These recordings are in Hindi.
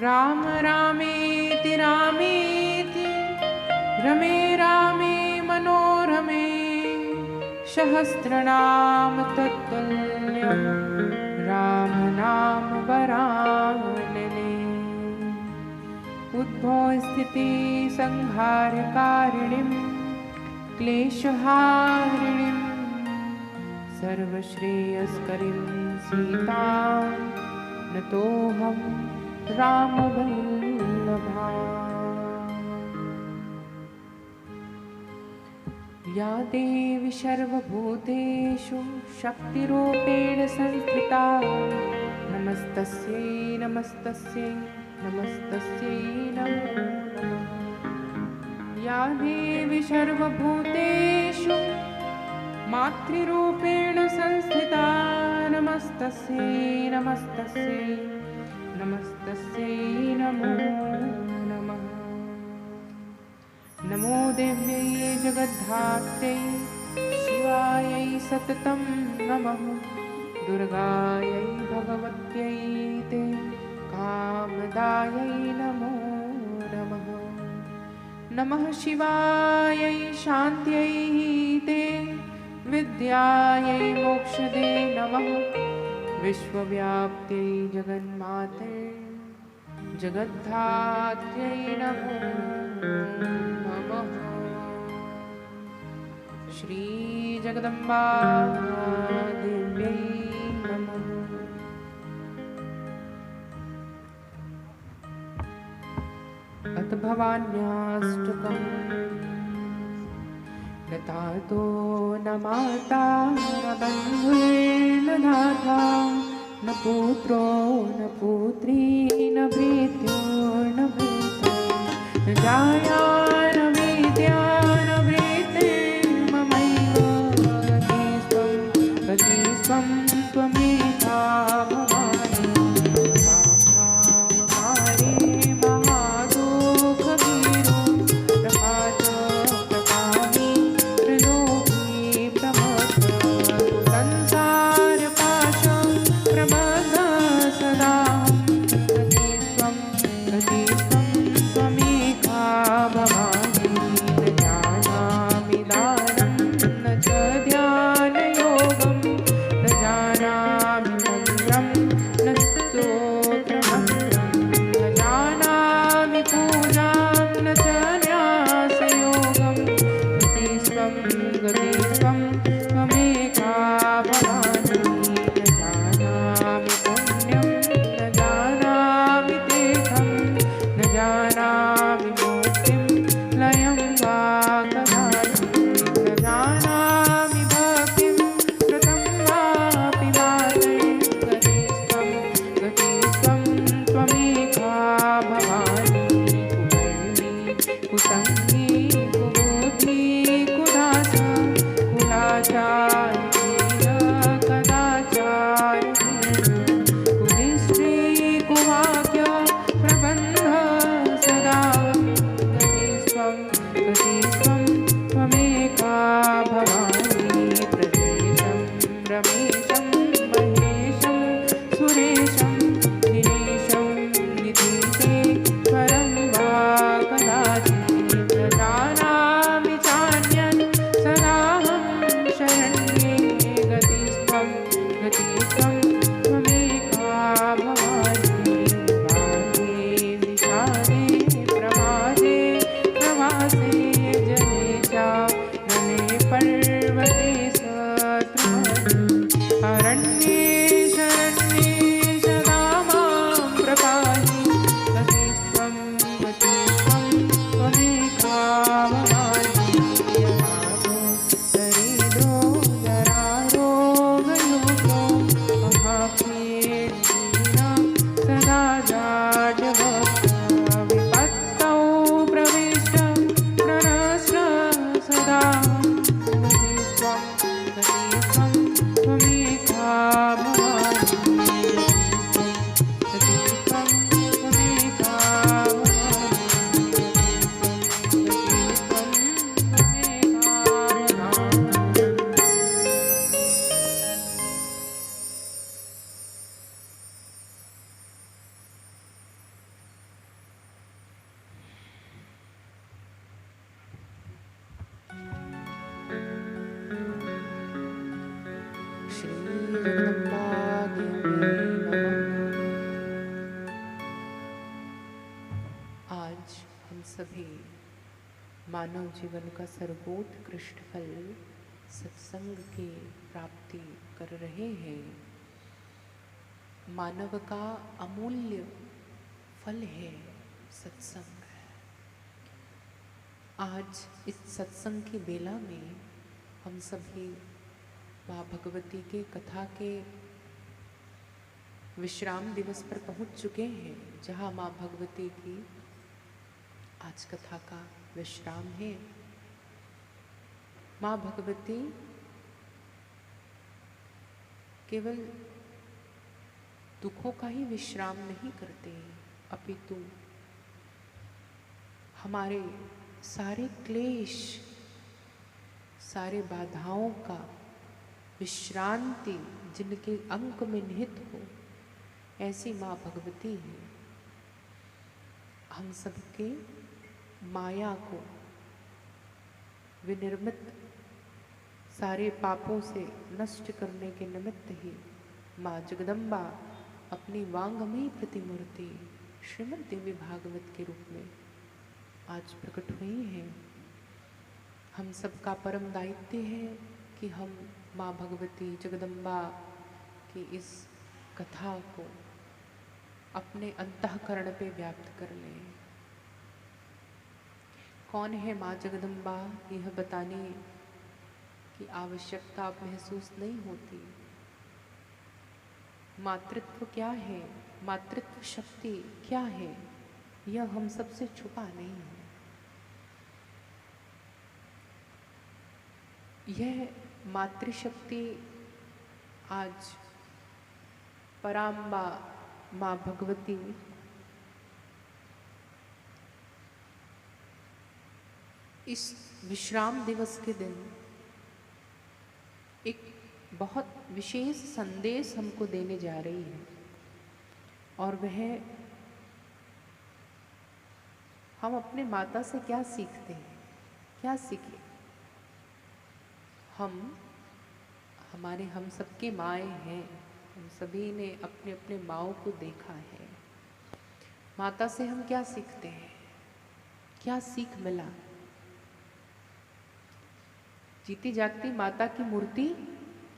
राम रामेति रामेति रमे रामे मनोरमे सहस्रनाम तत्तुल्यं राम नाम वरानने। उद्भव स्थिति संहार कारिणीं क्लेशहारिणीं सर्वश्रेयस्करीं सीतां नतोऽहं रामवल्लभा। या देवी सर्वभूतेषु शक्तिरूपेण संस्थिता नमस्तस्यै नमस्तस्यै नमस्तस्यै नमो नमः। या देवी सर्वभूतेषु मातृरूपेण संस्थिता नमस्तस्यै नमस्तस्यै नमस्तस्यै नमो नमः। नमो देव्यै जगद्धात्रै शिवायै सततं नमः। दुर्गायै भगवत्यै ते कामदायै नमो नमः। नमः शिवायै शान्त्यै ते विद्यायै मोक्षदे नमः। विश्वव्याप्त्यै जगन्माते जगद्धात्र्यै नमो नमः। श्री जगदम्बा देव्यै नमः। अथ भवान्याष्टकम्। न तातो न माता न बन्धुर्न दाता न पुत्रो न पुत्री न भृत्यो न भृता न जाया न विद्या न वृत्तिर्ममैव गतिस्त्वं त्वमेका भवानि। महाभावकारे महादुःखभीरो प्रकाशप्रकामी त्रिलोकी प्रमथ संसारपाशं प्रबद्ध सदा। गतिस्त्वं त्वमेका भवानि। न जानामि दानं न च ध्यानयोगं न जानामि मन्त्रं न स्तोत्रमन्त्रं न जानामि पूजां न च न्यासयोगं। गतिस्त्वं त्वमेका भवानि। न जानामि पुण्यं न जानामि तीर्थं न जानामि मुक्तिं लयं वा कदाचित् न जानामि भक्तिं कृतं वापि माते। गतिस्त्वं त्वमेका भवानि। कुकर्णी कुसंगी कुबुद्धि कुदासा कुलाचारी कदाचारी कुदिष्टि कुवाक्य प्रबन्ध सदा। गतिस्त्वं त्वमेका भवानि। प्रदेशं रमेशं महेशं सुरेशं दिनेशं हम सभी मानव जीवन का सर्वोत्कृष्ट फल सत्संग की प्राप्ति कर रहे हैं। मानव का अमूल्य फल है सत्संग। आज इस सत्संग की बेला में हम सभी माँ भगवती के कथा के विश्राम दिवस पर पहुंच चुके हैं, जहाँ माँ भगवती की आज कथा का विश्राम है। माँ भगवती केवल दुखों का ही विश्राम नहीं करते, अपितु हमारे सारे क्लेश, सारे बाधाओं का विश्रांति जिनके अंक में निहित हो, ऐसी माँ भगवती है। हम सबके माया को विनिर्मित सारे पापों से नष्ट करने के निमित्त ही माँ जगदम्बा अपनी वांगमयी प्रतिमूर्ति श्रीमद् देवी भागवत के रूप में आज प्रकट हुई हैं। हम सबका परम दायित्व है कि हम माँ भगवती जगदम्बा की इस कथा को अपने अंतःकरण पे व्याप्त कर लें। कौन है माँ जगदम्बा, यह बताने की आवश्यकता अब महसूस नहीं होती। मातृत्व क्या है, मातृत्व शक्ति क्या है, यह हम सबसे छुपा नहीं है। यह मातृशक्ति आज पराम्बा माँ भगवती इस विश्राम दिवस के दिन एक बहुत विशेष संदेश हमको देने जा रही है, और वह हम अपने माता से क्या सीखते हैं, क्या सीखे। हम सबके माएँ हैं, हम सभी ने अपने अपने माँओं को देखा है। माता से हम क्या सीखते हैं, क्या सीख मिला। जीती जागती माता की मूर्ति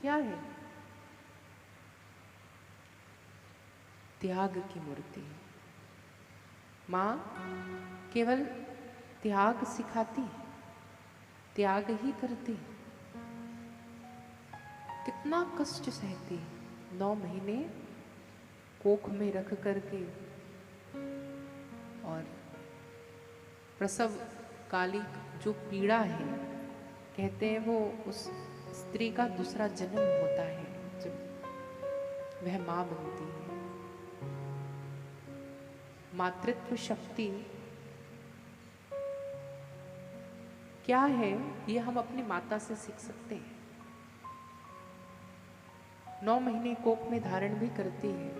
क्या है, त्याग की मूर्ति। माँ केवल त्याग सिखाती है, त्याग ही करती है। कितना कष्ट सहती है, 9 महीने कोख में रख करके, और प्रसव कालिक जो पीड़ा है, कहते हैं वो उस स्त्री का दूसरा जन्म होता है जब वह माँ बनती है। मातृत्व शक्ति क्या है, ये हम अपनी माता से सीख सकते हैं। 9 महीने कोख में धारण भी करती है।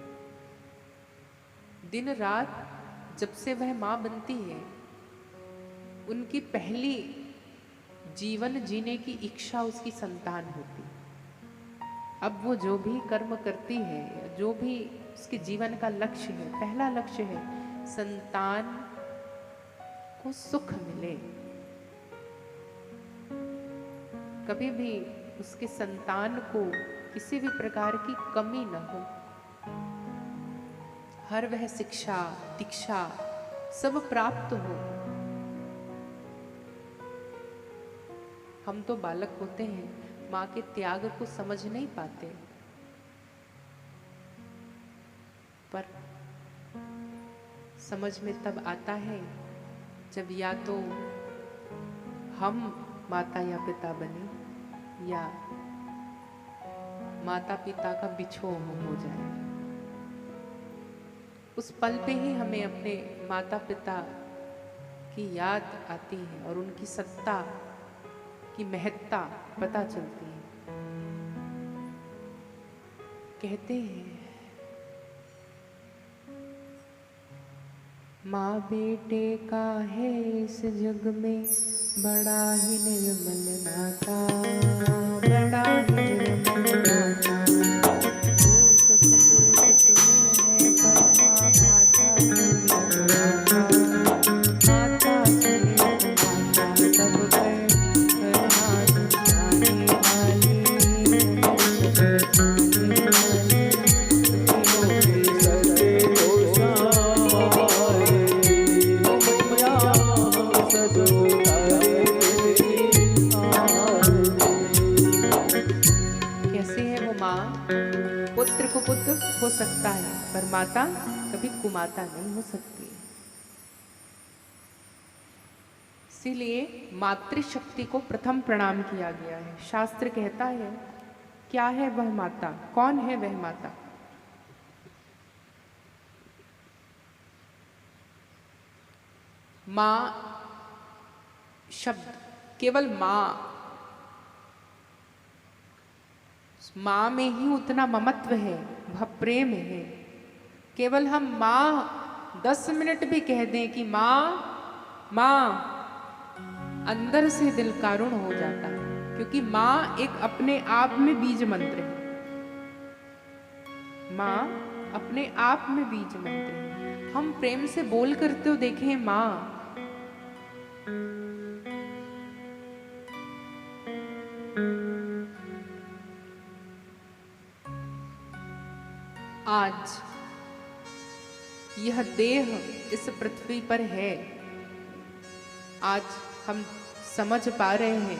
दिन रात जब से वह माँ बनती है, उनकी पहली जीवन जीने की इच्छा उसकी संतान होती। अब वो जो भी कर्म करती है, जो भी उसके जीवन का लक्ष्य है, पहला लक्ष्य है संतान को सुख मिले। कभी भी उसके संतान को किसी भी प्रकार की कमी न हो। हर वह शिक्षा दीक्षा सब प्राप्त हो। हम तो बालक होते हैं, माँ के त्याग को समझ नहीं पाते, पर समझ में तब आता है जब या तो हम माता या पिता बने, या माता पिता का बिछोह हो जाए। उस पल पे ही हमें अपने माता पिता की याद आती है और उनकी सत्ता की महत्ता पता चलती है। कहते हैं माँ बेटे का है इस जग में बड़ा ही निर्मल नाता, बड़ा ही निर्मल नाता। पूत कपूत तुम्हें है पर माँ माता तुम्हें नाता, माता सकता है, पर माता कभी कुमाता नहीं हो सकती। इसीलिए मातृशक्ति को प्रथम प्रणाम किया गया है। शास्त्र कहता है क्या है वह माता, कौन है वह माता? मां शब्द केवल मां में ही उतना ममत्व है, वह प्रेम है। केवल हम मां 10 मिनट भी कह दें कि मां मां, अंदर से दिल कारुण हो जाता है, क्योंकि मां एक अपने आप में बीज मंत्र है। मां अपने आप में बीज मंत्र है। हम प्रेम से बोल करते हो देखें मां, आज यह देह इस पृथ्वी पर है, आज हम समझ पा रहे हैं,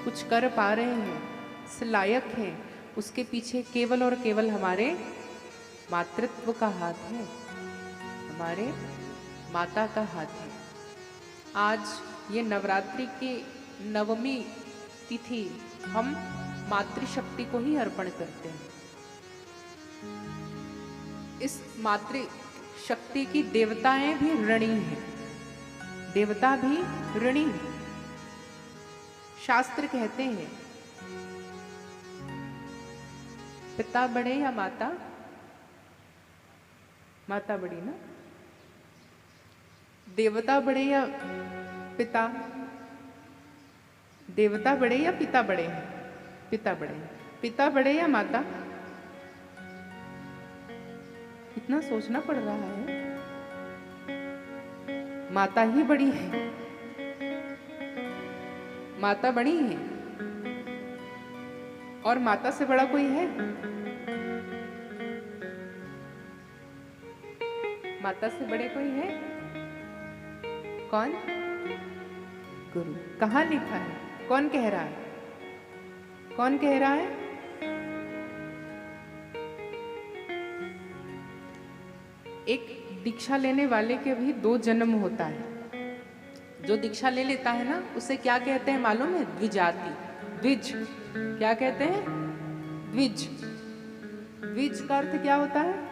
कुछ कर पा रहे हैं, इस लायक हैं, उसके पीछे केवल और केवल हमारे मातृत्व का हाथ है, हमारे माता का हाथ है। आज ये नवरात्रि की 9वीं तिथि हम मातृशक्ति को ही अर्पण करते हैं। इस मातृ शक्ति की देवताएं भी ऋणी हैं, देवता भी ऋणी हैं। शास्त्र कहते हैं पिता बड़े या माता? माता बड़ी ना? देवता बड़े या पिता? देवता बड़े या पिता बड़े हैं? पिता बड़े हैं। पिता बड़े या माता? इतना सोचना पड़ रहा है। माता ही बड़ी है, माता बड़ी है। और माता से बड़ा कोई है? माता से बड़े कोई है? कौन? गुरु। कहाँ लिखा है? कौन कह रहा है? कौन कह रहा है? एक दीक्षा लेने वाले के भी 2 जन्म होता है। जो दीक्षा ले लेता है ना, उसे क्या कहते हैं मालूम है? द्विजाति। द्विज क्या कहते हैं? द्विज। द्विज का अर्थ क्या होता है?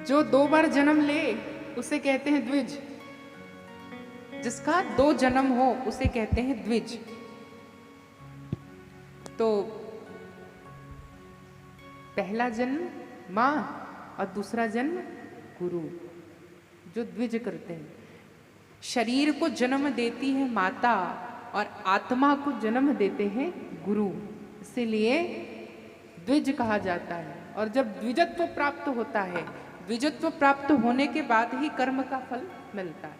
जो 2 बार जन्म ले उसे कहते हैं द्विज। जिसका 2 जन्म हो उसे कहते हैं द्विज। तो पहला जन्म मां और दूसरा जन्म गुरु, जो द्विज करते हैं। शरीर को जन्म देती है माता और आत्मा को जन्म देते हैं गुरु, इसीलिए द्विज कहा जाता है। और जब द्विजत्व प्राप्त होता है, द्विजत्व प्राप्त होने के बाद ही कर्म का फल मिलता है।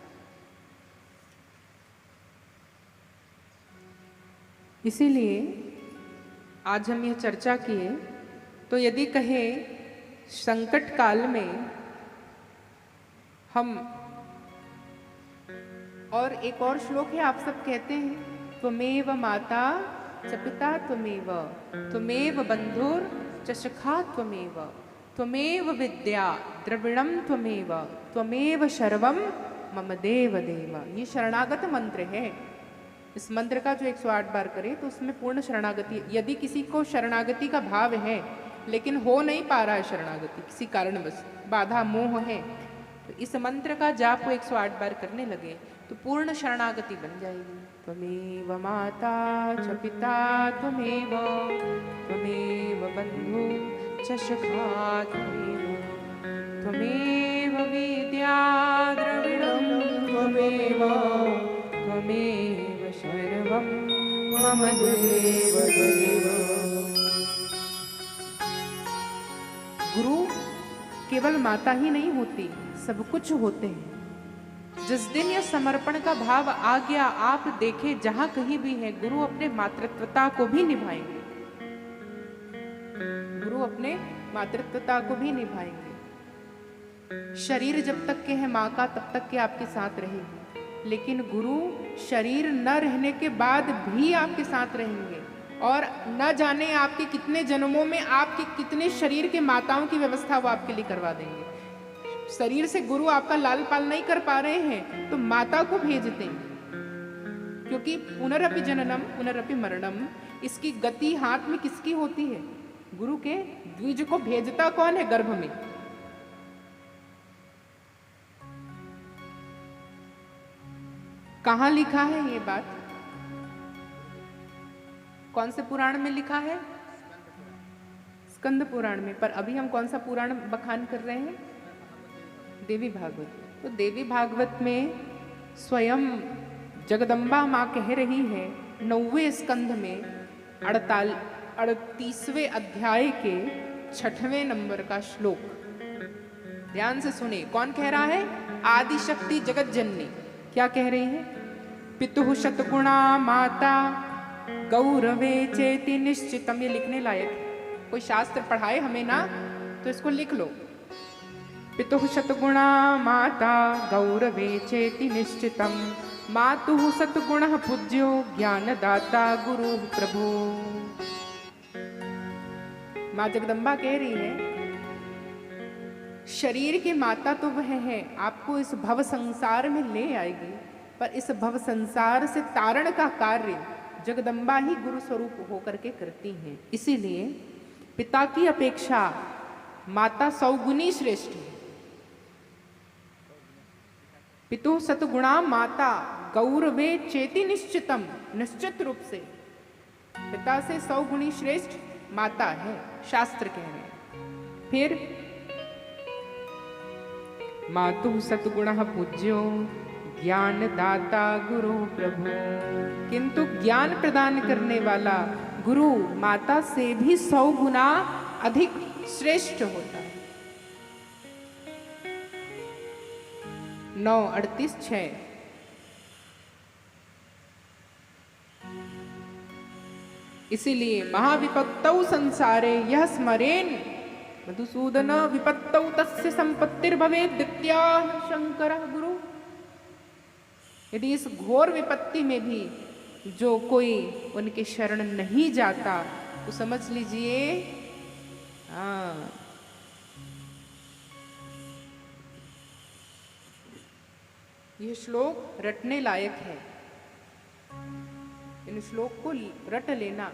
इसीलिए आज हम यह चर्चा किए, तो यदि कहे संकट काल में हम, और एक और श्लोक है, आप सब कहते हैं त्वमेव माता च पिता त्वमेव, त्वमेव बंधुर च सखा त्वमेव, त्वमेव विद्या द्रविणम त्वमेव, त्वमेव शर्वम मम देव देव। ये शरणागत मंत्र है। इस मंत्र का जो 108 बार करे तो उसमें पूर्ण शरणागति। यदि किसी को शरणागति का भाव है लेकिन हो नहीं पा रहा है शरणागति, किसी कारणवश बाधा मोह है, तो इस मंत्र का जाप वो 108 बार करने लगे तो पूर्ण शरणागति बन जाएगी। त्वमेव माता च पिता त्वमेव, त्वमेव बंधु च सखा त्वमेव, त्वमेव विद्या द्रविणं त्वमेव, त्वमेव शर्वं मम देव देव। गुरु केवल माता ही नहीं होती, सब कुछ होते हैं। जिस दिन यह समर्पण का भाव आ गया, आप देखें जहां कहीं भी है, गुरु अपने मातृत्वता को भी निभाएंगे। गुरु अपने मातृत्वता को भी निभाएंगे। शरीर जब तक के है माँ का, तब तक के आपके साथ रहेगी। लेकिन गुरु शरीर न रहने के बाद भी आपके साथ रहेंगे और न जाने आपके कितने जन्मों में आपके कितने शरीर के माताओं की व्यवस्था वो आपके लिए करवा देंगे। शरीर से गुरु आपका लाल पाल नहीं कर पा रहे हैं तो माता को भेजते हैं, क्योंकि पुनरपि जननम पुनरपि मरणम, इसकी गति हाथ में किसकी होती है? गुरु के। द्विज को भेजता कौन है? गर्भ में। कहां लिखा है ये बात? कौन से पुराण में लिखा है? स्कंद पुराण में। पर अभी हम कौन सा पुराण बखान कर रहे हैं? देवी भागवत। तो देवी भागवत में स्वयं जगदम्बा माँ कह रही है 9वें स्कंध में 38वें अध्याय के 6वें नंबर का श्लोक, ध्यान से सुने। कौन कह रहा है? आदि शक्ति जगत जननी। क्या कह रही है? पितुः शतगुणा माता गौरवे चेति निश्चितम। ये लिखने लायक है, कोई शास्त्र पढ़ाए हमें ना तो इसको लिख लो। पितुः शतगुणा माता गौरवे चेति निश्चितम, मातुः सतगुणः पूज्यो ज्ञानदाता गुरु प्रभु। माँ जगदम्बा कह रही है शरीर के माता तो वह है, आपको इस भव संसार में ले आएगी, पर इस भव संसार से तारण का कार्य जगदम्बा ही गुरु स्वरूप होकर के करती हैं। इसीलिए पिता की अपेक्षा माता 100 गुनी श्रेष्ठ है। पितु सतगुणा माता गौरवे चेति निश्चितम, निश्चित रूप से पिता से 100 गुणी श्रेष्ठ माता है, शास्त्र कह रहे हैं। फिर मातु सतगुणः पूज्यो ज्ञानदाता गुरु प्रभु, किंतु ज्ञान प्रदान करने वाला गुरु माता से भी 100 गुना अधिक श्रेष्ठ होता है। 9:38-6। इसीलिए महाविपत्तौ संसारे यह स्मरेन मधुसूदन विपत्तौ तस्य संपत्तिर्भवेत् द्वितीयः शंकरः गुरु। यदि इस घोर विपत्ति में भी जो कोई उनके शरण नहीं जाता तो समझ लीजिए यह श्लोक रटने लायक है। इन श्लोक को रट लेना।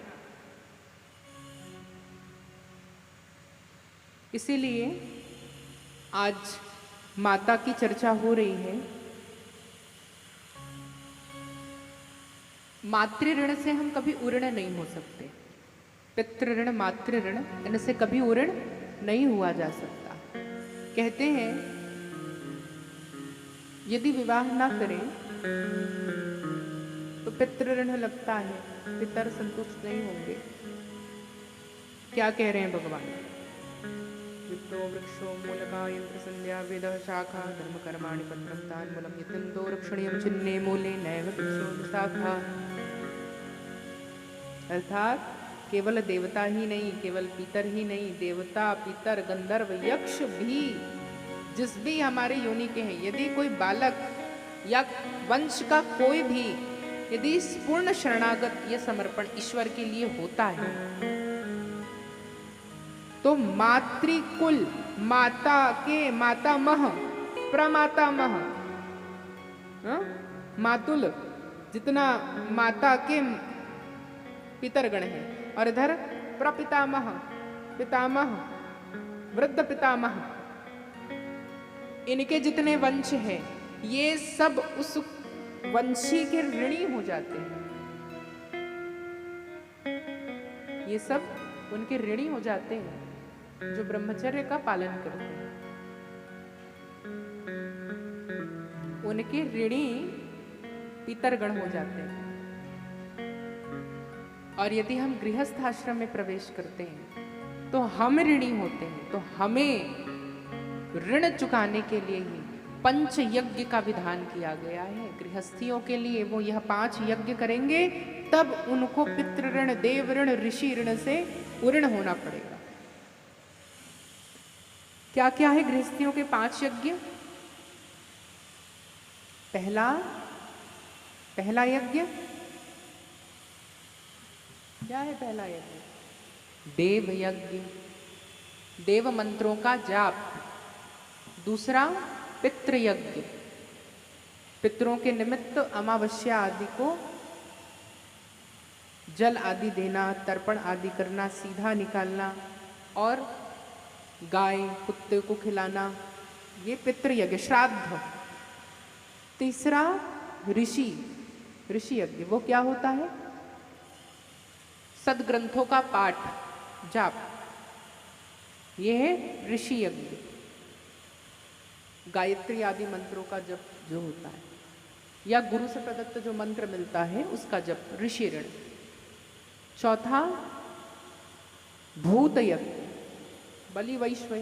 इसीलिए आज माता की चर्चा हो रही है। मातृ ऋण से हम कभी उऋण नहीं हो सकते। पितृ ऋण मातृ ऋण इनसे कभी उऋण नहीं हुआ जा सकता। कहते हैं यदि विवाह ना करें तो पितृ ऋण लगता है, पितर संतुष्ट नहीं होंगे। क्या कह रहे हैं भगवान? विप्रो वृक्षो मूलका यंत्र संध्या वेदः शाखा धर्म कर्माणि पत्रं तान्मूलं यतन्तो रक्षणीयं चिन्ने मूले नैव वृक्षो शाखा। अर्थात केवल देवता ही नहीं, केवल पितर ही नहीं, देवता पितर गंधर्व यक्ष भी, जिस भी हमारे योनि के हैं, यदि कोई बालक या वंश का कोई भी यदि पूर्ण शरणागत या समर्पण ईश्वर के लिए होता है तो मातृकुल, माता के मातामह, प्रमातामह, मातुल जितना माता के पितरगण है, और इधर प्रपितामह, पितामह, वृद्ध पितामह, इनके जितने वंश हैं ये सब उस वंशी के ऋणी हो जाते हैं। ये सब उनके ऋणी हो जाते हैं जो ब्रह्मचर्य का पालन करते हैं। उनके ऋणी पितरगण हो जाते हैं। और यदि हम गृहस्थ आश्रम में प्रवेश करते हैं तो हम ऋणी होते हैं। तो हमें ऋण चुकाने के लिए ही पंच यज्ञ का विधान किया गया है गृहस्थियों के लिए। वो यह 5 यज्ञ करेंगे तब उनको पितृ ऋण, देव ऋण, ऋषि ऋण से उऋण होना पड़ेगा। क्या क्या है गृहस्थियों के 5 यज्ञ? पहला पहला यज्ञ क्या है? पहला यज्ञ देव यज्ञ, देव मंत्रों का जाप। दूसरा पितृ यज्ञ, पितरों के निमित्त अमावस्या आदि को जल आदि देना, तर्पण आदि करना, सीधा निकालना और गाय कुत्ते को खिलाना, ये पितृ यज्ञ श्राद्ध। तीसरा ऋषि यज्ञ, वो क्या होता है? सदग्रंथों का पाठ जाप, ये है ऋषि यज्ञ। गायत्री आदि मंत्रों का जप जो होता है, या गुरु से प्रदत्त जो मंत्र मिलता है उसका जप, ऋषि ऋण। चौथा भूत यज्ञ, बलि वैश्व।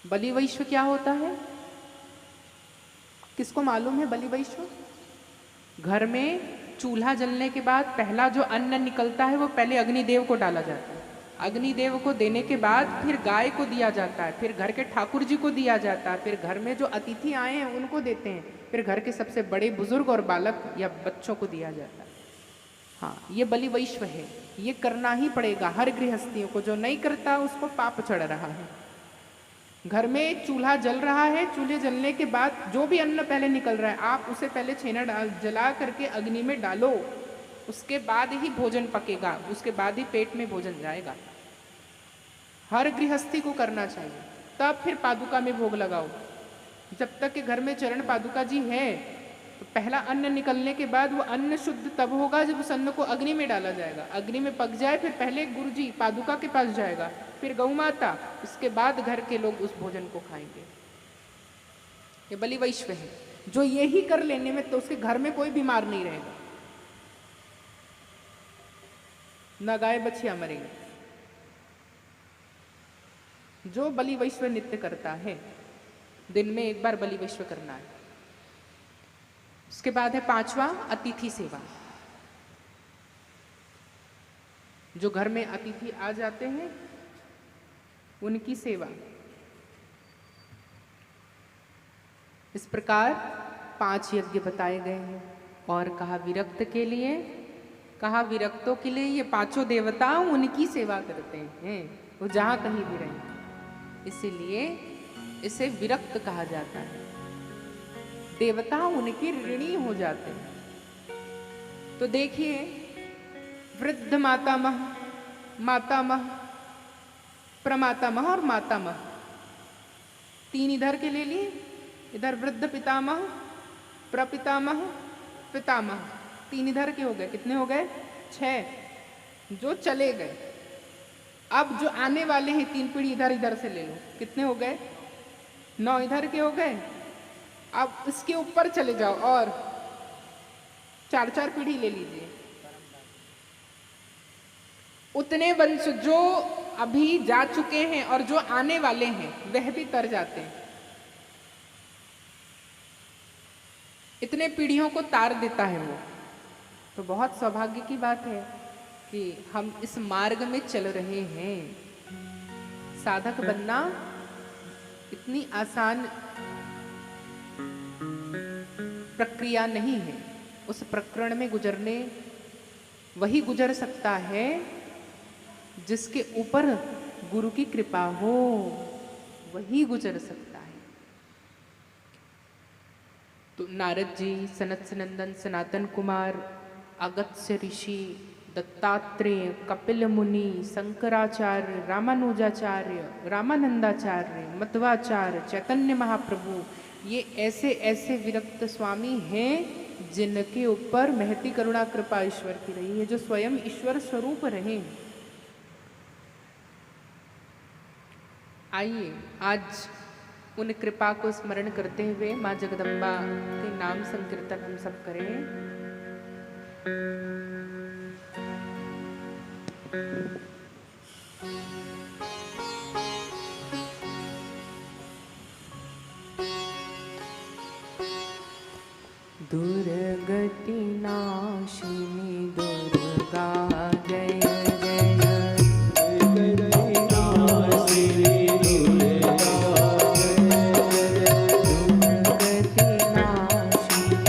बलि वैश्व क्या होता है? किसको मालूम है बलि वैश्व? घर में चूल्हा जलने के बाद पहला जो अन्न निकलता है वो पहले अग्निदेव को डाला जाता है। अग्निदेव को देने के बाद फिर गाय को दिया जाता है, फिर घर के ठाकुर जी को दिया जाता है, फिर घर में जो अतिथि आए हैं उनको देते हैं, फिर घर के सबसे बड़े बुजुर्ग और बालक या बच्चों को दिया जाता है। हाँ, ये बलि वैश्व है, ये करना ही पड़ेगा हर गृहस्थियों को। जो नहीं करता उसको पाप चढ़ रहा है। घर में चूल्हा जल रहा है, चूल्हे जलने के बाद जो भी अन्न पहले निकल रहा है आप उसे पहले छेना जला करके अग्नि में डालो, उसके बाद ही भोजन पकेगा, उसके बाद ही पेट में भोजन जाएगा। हर गृहस्थी को करना चाहिए, तब फिर पादुका में भोग लगाओ। जब तक के घर में चरण पादुका जी है तो पहला अन्न निकलने के बाद वो अन्न शुद्ध तब होगा जब उस अन्न को अग्नि में डाला जाएगा। अग्नि में पक जाए फिर पहले गुरु जी पादुका के पास जाएगा, फिर गौ माता, इसके बाद घर के लोग उस भोजन को खाएंगे। ये बलि वैश्व है। जो यही कर लेने में तो उसके घर में कोई बीमार नहीं रहेगा, ना गाय बछिया मरेंगे। जो बलि वैश्व नित्य करता है, दिन में एक बार बलि वैश्व करना है। उसके बाद है पांचवा अतिथि सेवा। जो घर में अतिथि आ जाते हैं उनकी सेवा। इस प्रकार 5 यज्ञ बताए गए हैं। और कहा विरक्त के लिए, कहा विरक्तों के लिए ये 5 देवता उनकी सेवा करते हैं, वो जहां कहीं भी रहें, इसीलिए इसे विरक्त कहा जाता है। देवता उनके ऋणी हो जाते हैं। तो देखिए, वृद्ध मातामह, मातामह, प्रमातामह और मातामह, 3 इधर के ले लिए। इधर वृद्ध पितामह, प्रपितामह, पितामह, 3 इधर के हो गए। कितने हो गए? 6 जो चले गए। अब जो आने वाले हैं 3 पीढ़ी इधर इधर से ले लो, कितने हो गए? 9 इधर के हो गए। अब इसके ऊपर चले जाओ और 4-4 पीढ़ी ले लीजिए। उतने वंश जो अभी जा चुके हैं और जो आने वाले हैं वह भी तर जाते हैं। इतने पीढ़ियों को तार देता है वो। तो बहुत सौभाग्य की बात है कि हम इस मार्ग में चल रहे हैं। साधक बनना इतनी आसान प्रक्रिया नहीं है। उस प्रकरण में गुजरने वही गुजर सकता है जिसके ऊपर गुरु की कृपा हो, वही गुजर सकता है। तो नारद जी, सनत सनंदन, सनातन कुमार, अगस्त्य ऋषि, दत्तात्रेय, कपिल मुनि, शंकराचार्य, रामानुजाचार्य, रामानंदाचार्य, मध्वाचार्य, चैतन्य महाप्रभु, ये ऐसे ऐसे विरक्त स्वामी हैं जिनके ऊपर महती करुणा कृपा ईश्वर की रही है, जो स्वयं ईश्वर स्वरूप रहे। आइए आज उन कृपा को स्मरण करते हुए माँ जगदम्बा के नाम संकीर्तन हम सब करें। दुर्गति नाशिनी दुर्गा जय जय, दुर्गति नाशिनी दुर्गा जय जय, दुर्गति नाशिनी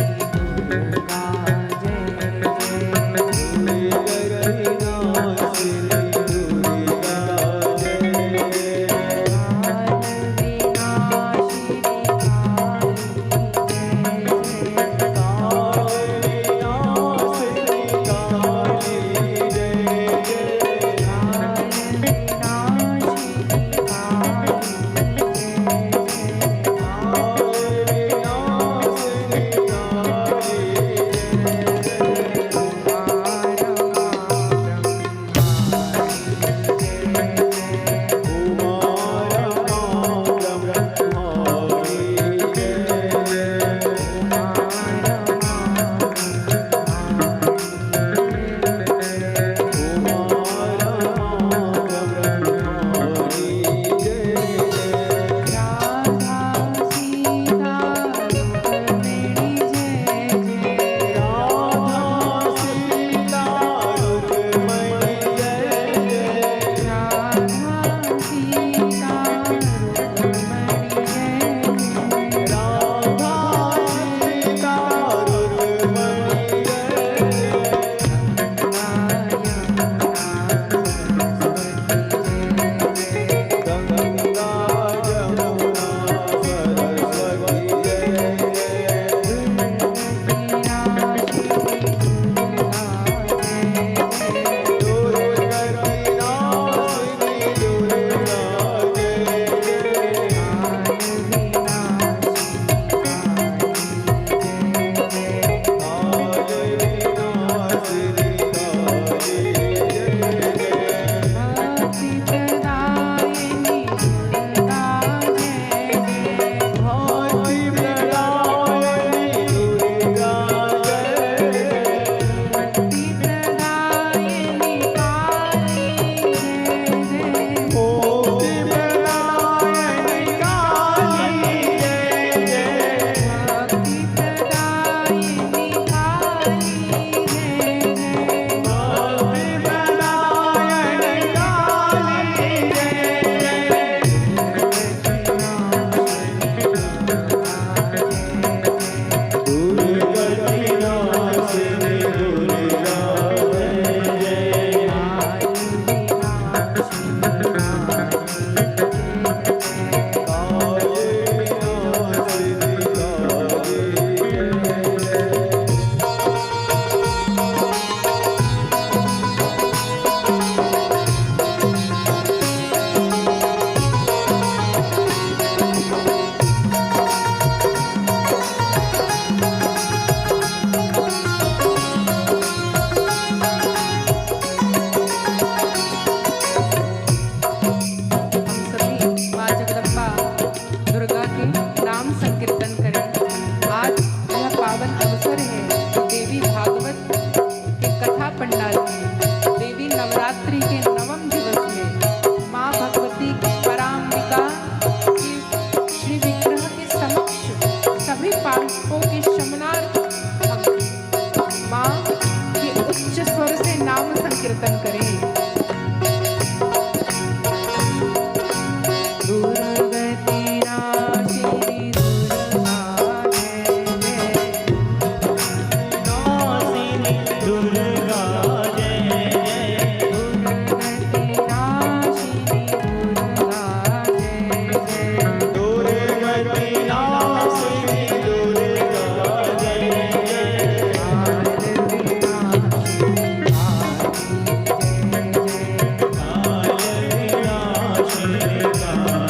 राधा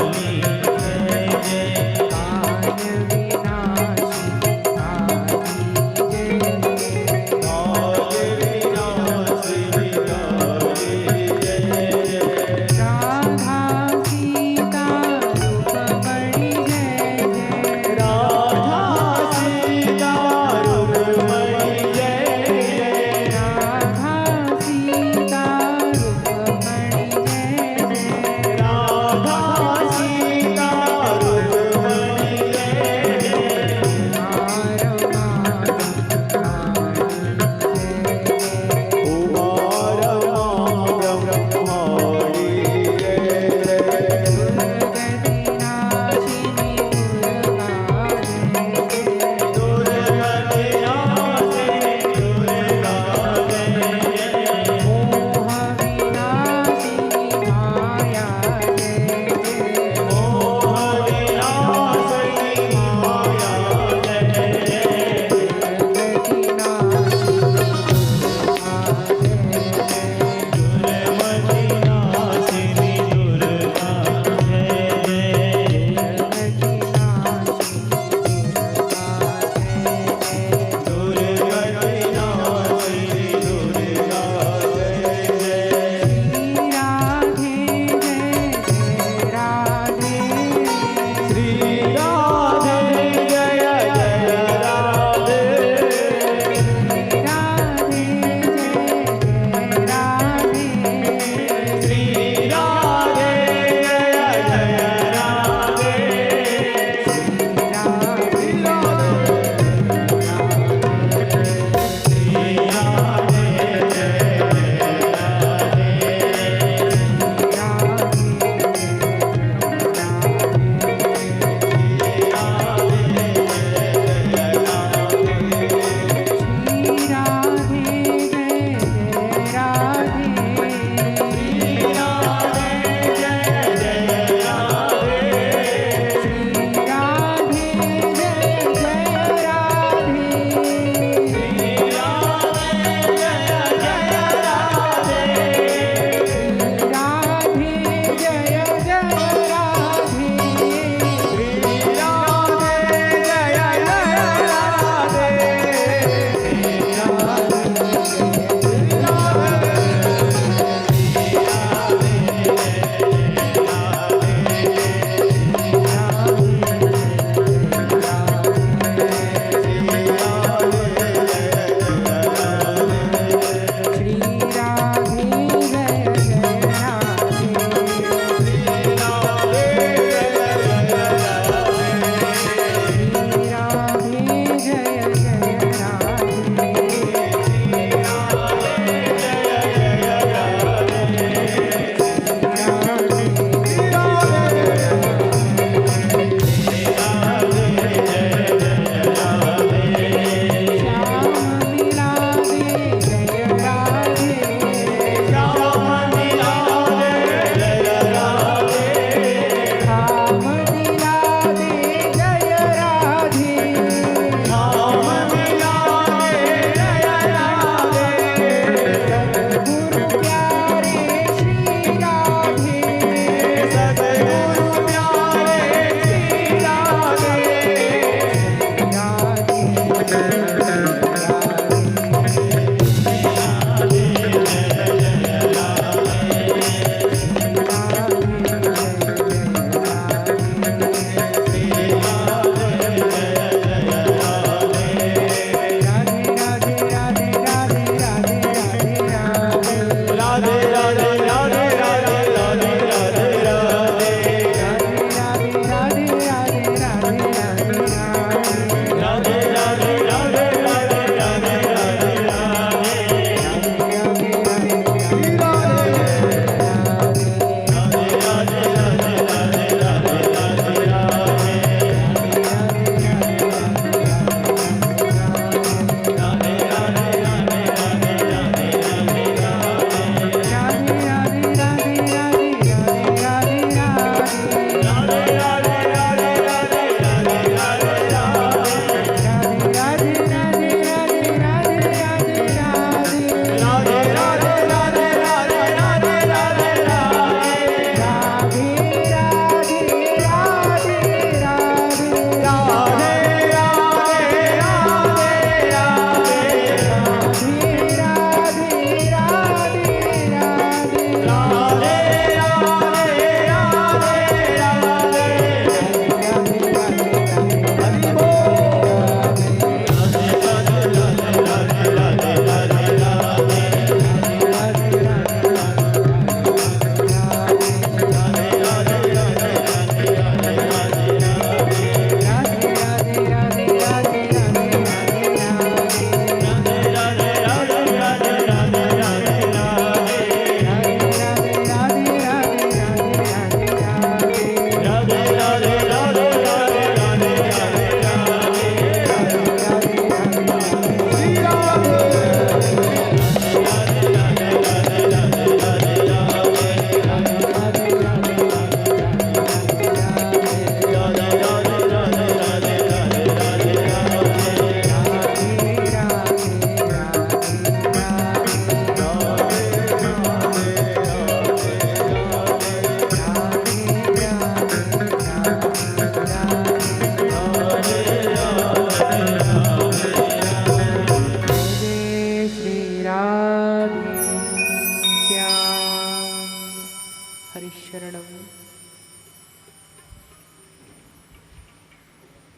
हरिशरणम।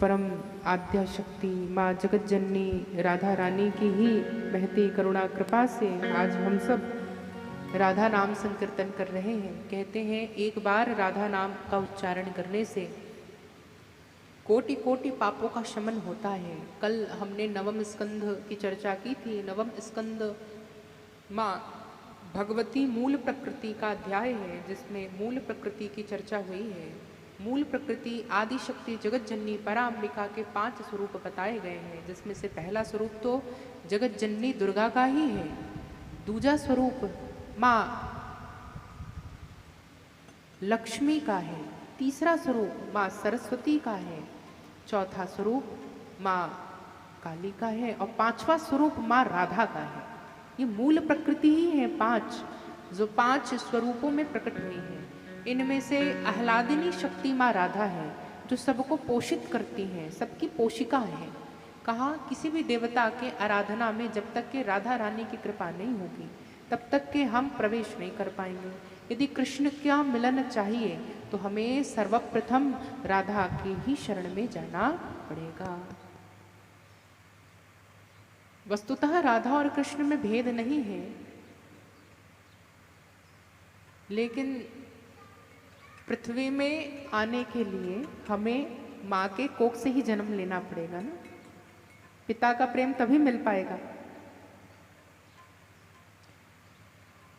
परम आद्या शक्ति माँ जगत जननी राधा रानी की ही महती करुणा कृपा से आज हम सब राधा नाम संकीर्तन कर रहे हैं। कहते हैं एक बार राधा नाम का उच्चारण करने से कोटि कोटि पापों का शमन होता है। कल हमने नवम स्कंध की चर्चा की थी। नवम स्कंध माँ भगवती मूल प्रकृति का अध्याय है, जिसमें मूल प्रकृति की चर्चा हुई है। मूल प्रकृति आदि शक्ति जगत जननी पराम्बिका के 5 स्वरूप बताए गए हैं, जिसमें से पहला स्वरूप तो जगत जननी दुर्गा का ही है। दूजा स्वरूप माँ लक्ष्मी का है। तीसरा स्वरूप माँ सरस्वती का है। चौथा स्वरूप माँ काली का है और 5वां स्वरूप माँ राधा का है। ये मूल प्रकृति ही है 5, जो 5 स्वरूपों में प्रकट हुई है। इनमें से आह्लादिनी शक्ति माँ राधा है, जो सबको पोषित करती है, सबकी पोषिका है। कहा किसी भी देवता के आराधना में जब तक कि राधा रानी की कृपा नहीं होगी तब तक के हम प्रवेश नहीं कर पाएंगे। यदि कृष्ण का मिलन चाहिए तो हमें सर्वप्रथम राधा के ही शरण में जाना पड़ेगा। वस्तुतः राधा और कृष्ण में भेद नहीं है, लेकिन पृथ्वी में आने के लिए हमें माँ के कोख से ही जन्म लेना पड़ेगा ना। पिता का प्रेम तभी मिल पाएगा।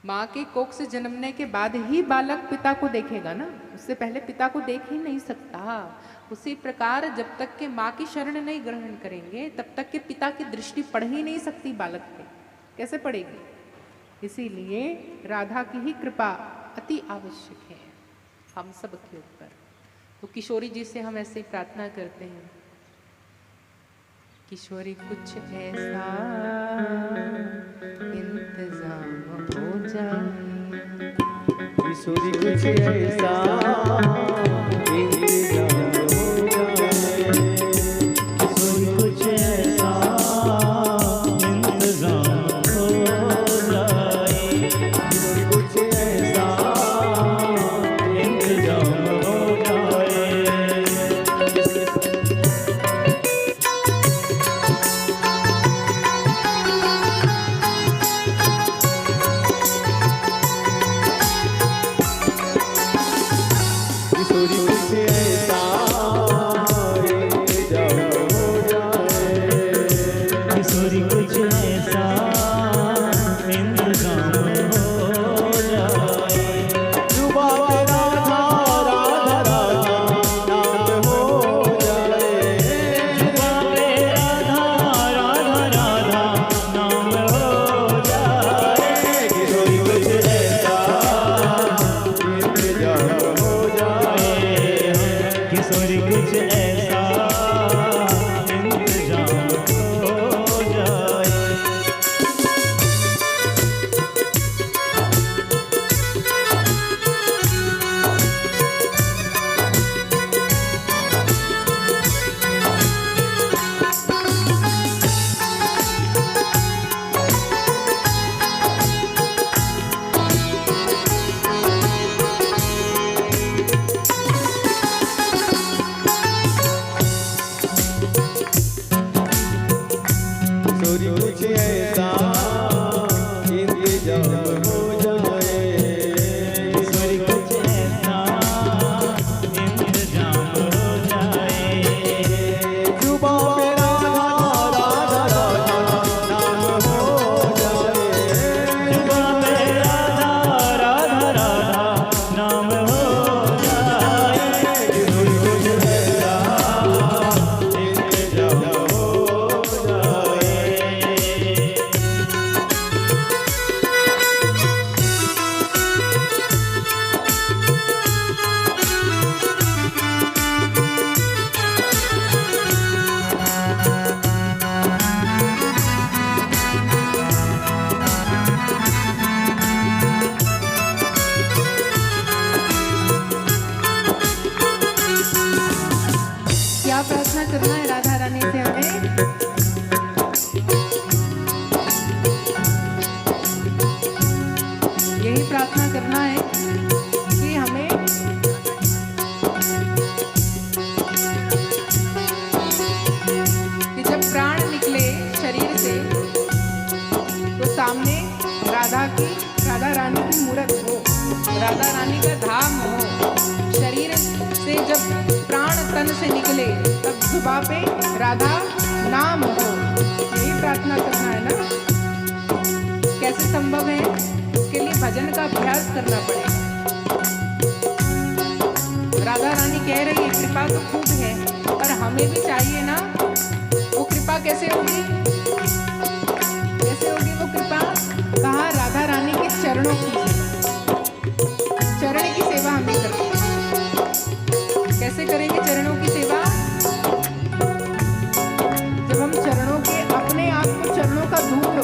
माँ के कोख से जन्मने के बाद ही बालक पिता को देखेगा ना, उससे पहले पिता को देख ही नहीं सकता। उसी प्रकार जब तक के माँ की शरण नहीं ग्रहण करेंगे तब तक के पिता की दृष्टि पड़ ही नहीं सकती बालक पे। कैसे पड़ेगी? इसीलिए राधा की ही कृपा अति आवश्यक है हम सब के ऊपर। तो किशोरी जी से हम ऐसे प्रार्थना करते हैं, किशोरी कुछ ऐसा इंतजाम हो जाए, किशोरी कुछ ऐसा इंतजाम हो जाए, किशोरी कुछ ऐसा इंतजाम हो जाए, किशोरी कुछ ऐसा इंतजाम हो जाए। करना है राधा रानी से हमें। यही प्रार्थना करना है कि जुबा पे राधा नाम हो, यही प्रार्थना करना है ना। कैसे संभव है? इसके लिए भजन का अभ्यास करना पड़ेगा। राधा रानी कह रही है कृपा तो खूब है, पर हमें भी चाहिए ना। वो कृपा कैसे होगी? कैसे होगी वो कृपा? कहा राधा रानी के चरणों की सेवा, चरण की सेवा हमें करनी है। कैसे करेंगे चरणों की सेवा? जब हम चरणों के अपने आप को चरणों का धूल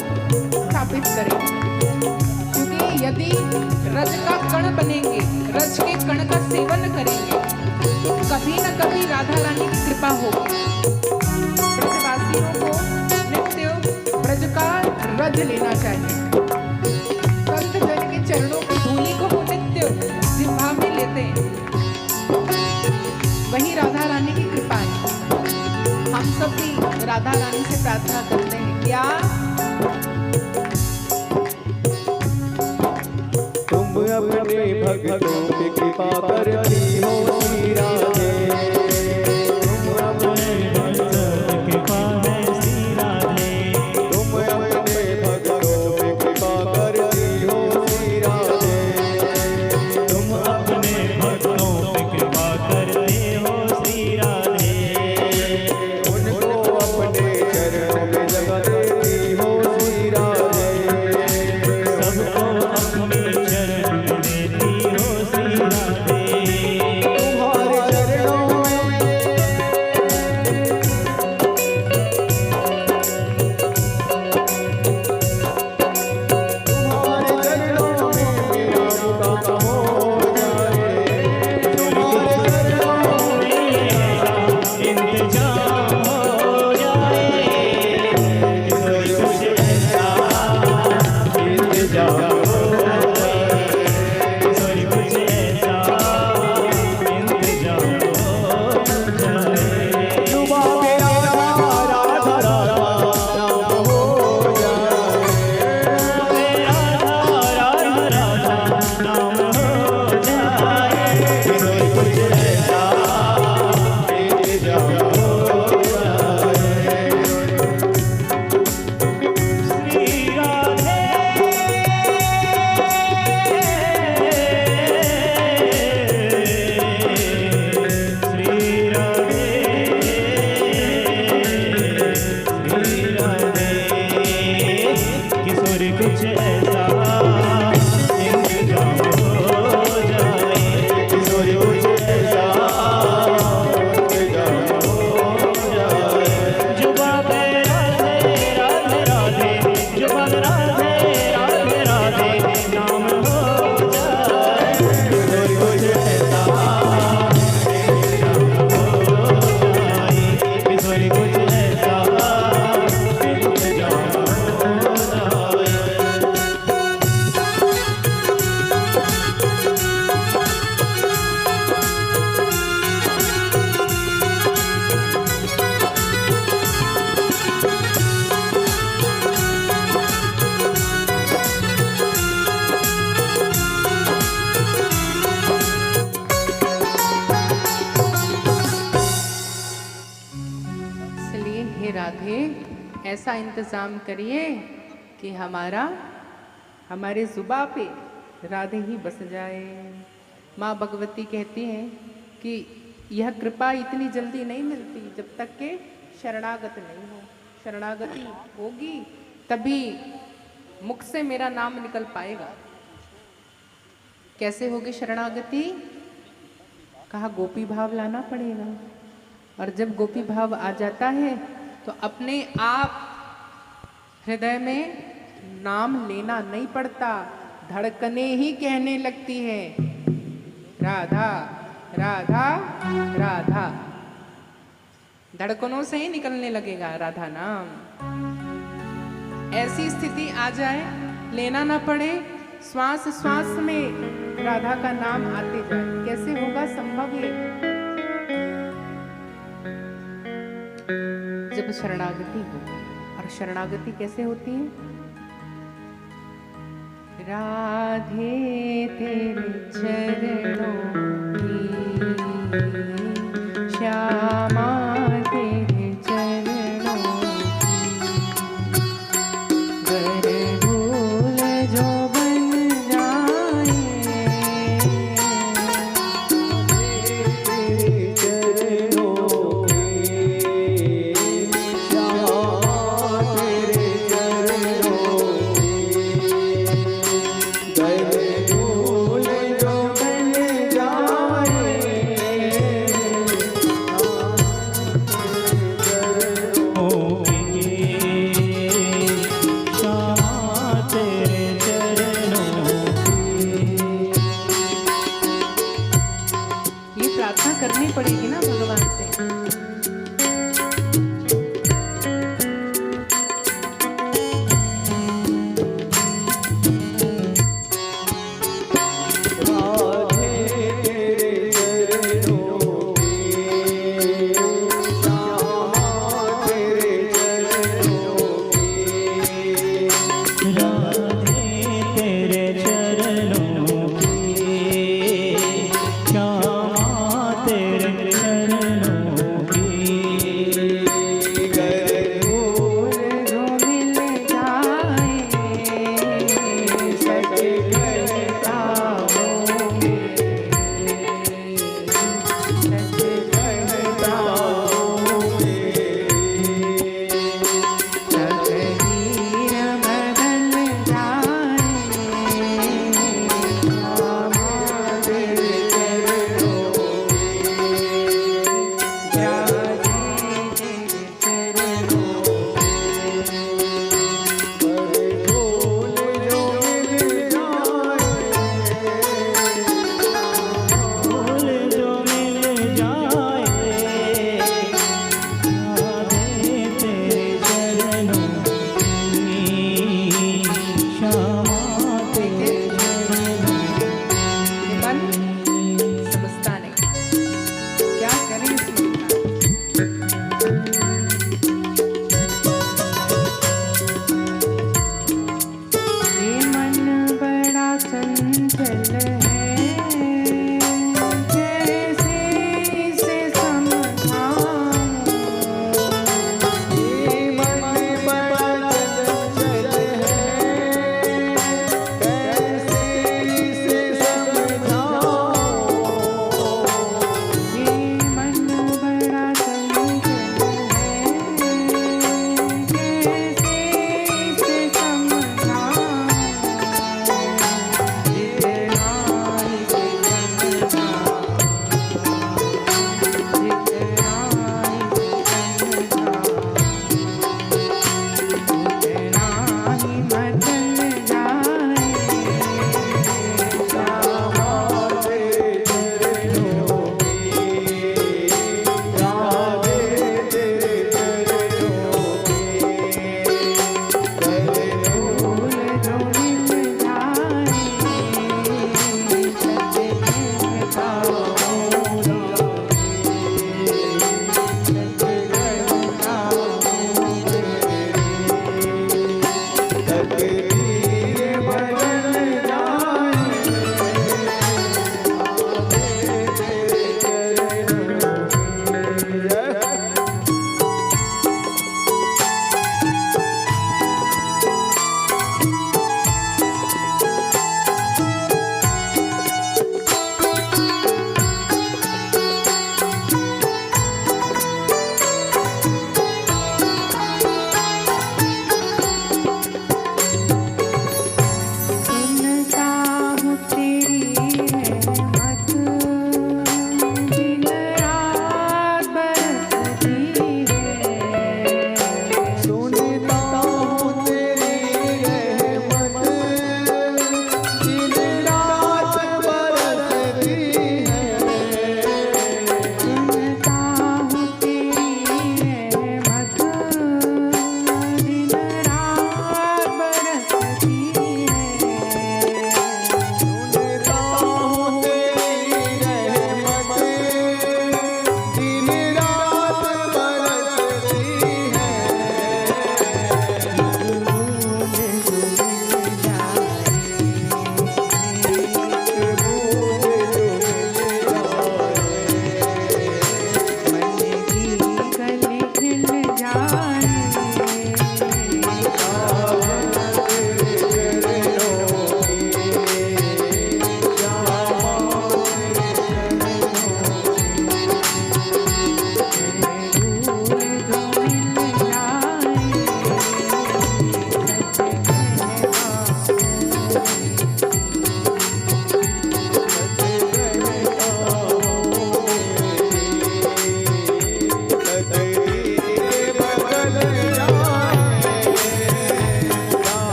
स्थापित करेंगे, क्योंकि यदि रज का कण बनेंगे, रज के कण का सेवन करेंगे, तो कभी न कभी राधा रानी की कृपा होगी। ब्रजवासियों को नित्य ब्रज का रज लेना चाहिए। संत जन के चरणों की धूलि को वो नित्य जिह्वा में लेते हैं, वही राधा रानी की कृपा है। हम सब भी राधा रानी से प्रार्थना करते हैं, क्या तुम अपने भक्तों पे कृपा करती हो श्री राधे। तुम अपने भक्तों पे कृपा है श्री राधे। तुम अपने भक्तों पे कृपा करती हो श्री राधे। तुम अपने भक्तों पे कृपा करते हो श्री राधे। उनको अपने चरणों में जगह देती हो श्री राधे। सबको अपने चरण में देती हो श्री राधे। तुम्हारे चरणों में तुम्हारे चरणों में मेरा मुकाम हो जाए। तुम्हारे चरणों में मेरा इंतजाम हो जाए। कोई कुछ ऐसा इंतजाम हो जाए। कोई कुछ ऐसा इंतजाम हो जाए। जुबा पे राधा राधा राधा नाम हो जाए। राधा राधा राधा नाम हो जाए। कोई कुछ ऐसा इंतजाम हो जाए। श्री राधे श्री राधे श्री राधे। किशोर कुछ ऐसा इंतजाम हो जाए। किशोर कुछ ऐसा इंतजाम हो जाए। जुबा पे राधे राधे राधे। जुबा पे राधे राधे राधे नाम हो जाए। किशोर कुछ ऐसा इंतजाम हो जाए। किशोर कुछ ऐसा इंतजाम हो जाए। इसलिए हे राधे ऐसा इंतजाम करिए कि हमारे जुबा पे राधे ही बस जाए। माँ भगवती कहती हैं कि यह कृपा इतनी जल्दी नहीं मिलती जब तक के शरणागत नहीं हो। शरणागति होगी तभी मुख से मेरा नाम निकल पाएगा। कैसे होगी शरणागति? कहा गोपी भाव लाना पड़ेगा। और जब गोपी भाव आ जाता है तो अपने आप हृदय में नाम लेना नहीं पड़ता, धड़कने ही कहने लगती है राधा राधा राधा। धड़कनों से ही निकलने लगेगा राधा नाम। ऐसी स्थिति आ जाए, लेना ना पड़े, श्वास श्वास में राधा का नाम आते जाए। कैसे होगा संभव ये? जब शरणागति होगी। और शरणागति कैसे होती है? राधे तेरे चरणों की श्यामा तेरी प्रार्थना करनी पड़ेगी ना भगवान से।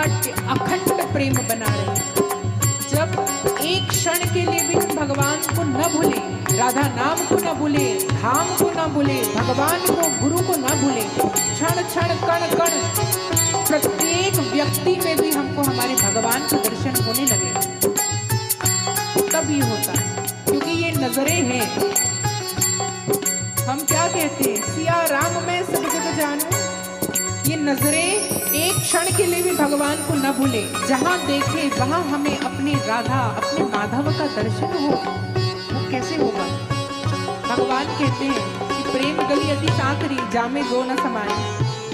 अकाट के अखंड प्रेम बना रहे। जब एक क्षण के लिए भी हम भगवान को न भूले, राधा नाम को न भूले, धाम को न भूले, भगवान को गुरु को न भूले, क्षण क्षण कण कण प्रत्येक व्यक्ति में भी हमको हमारे भगवान का दर्शन होने लगे, तब ये होता है। क्योंकि ये नजरें हैं। हम क्या कहते हैं, सिया राम मैं सब जग जानू। ये नजरें एक क्षण के लिए भी भगवान को न भूले, जहां देखे वहां हमें अपनी राधा अपने माधव का दर्शन हो। वो कैसे होगा? भगवान कहते हैं कि प्रेम गली अति साकरी जामे दो न समाए।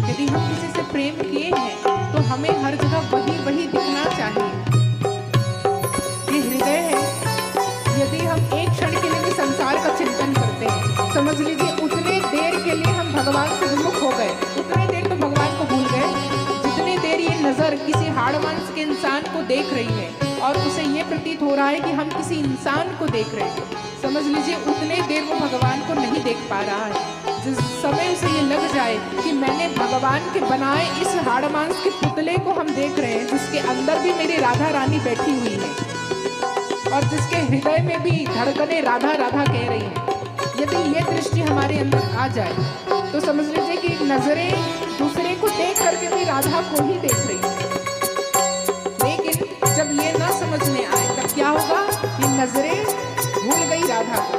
यदि हम किसी से प्रेम किए हैं तो हमें हर जगह वही वही दिखना चाहिए। ये हृदय है। यदि हम एक क्षण के लिए भी संसार का चिंतन करते हैं, समझ लीजिए उतने देर के लिए हम भगवान से विमुख हो गए, उतने देर तो भगवान को भूल गए जितने देर ये नजर किसी हाड़ मांस के इंसान को देख रही है और उसे ये प्रतीत हो रहा है कि हम किसी इंसान को देख रहे हैं। समझ लीजिए उतने देर वो भगवान को नहीं देख पा रहा है। जिस समय उसे ये लग जाए कि मैंने भगवान के बनाए इस हाड़ मांस के पुतले को हम देख रहे हैं, जिसके अंदर भी मेरी राधा रानी बैठी हुई है और जिसके हृदय में भी धड़कने राधा राधा कह रही है, यदि ये दृष्टि हमारे अंदर आ जाए तो समझ लीजिए कि नजरें दूसरे को देख करके भी राधा को ही देख रही है। लेकिन जब ये ना समझ में आए तब क्या होगा? ये नजरें भूल गई राधा को।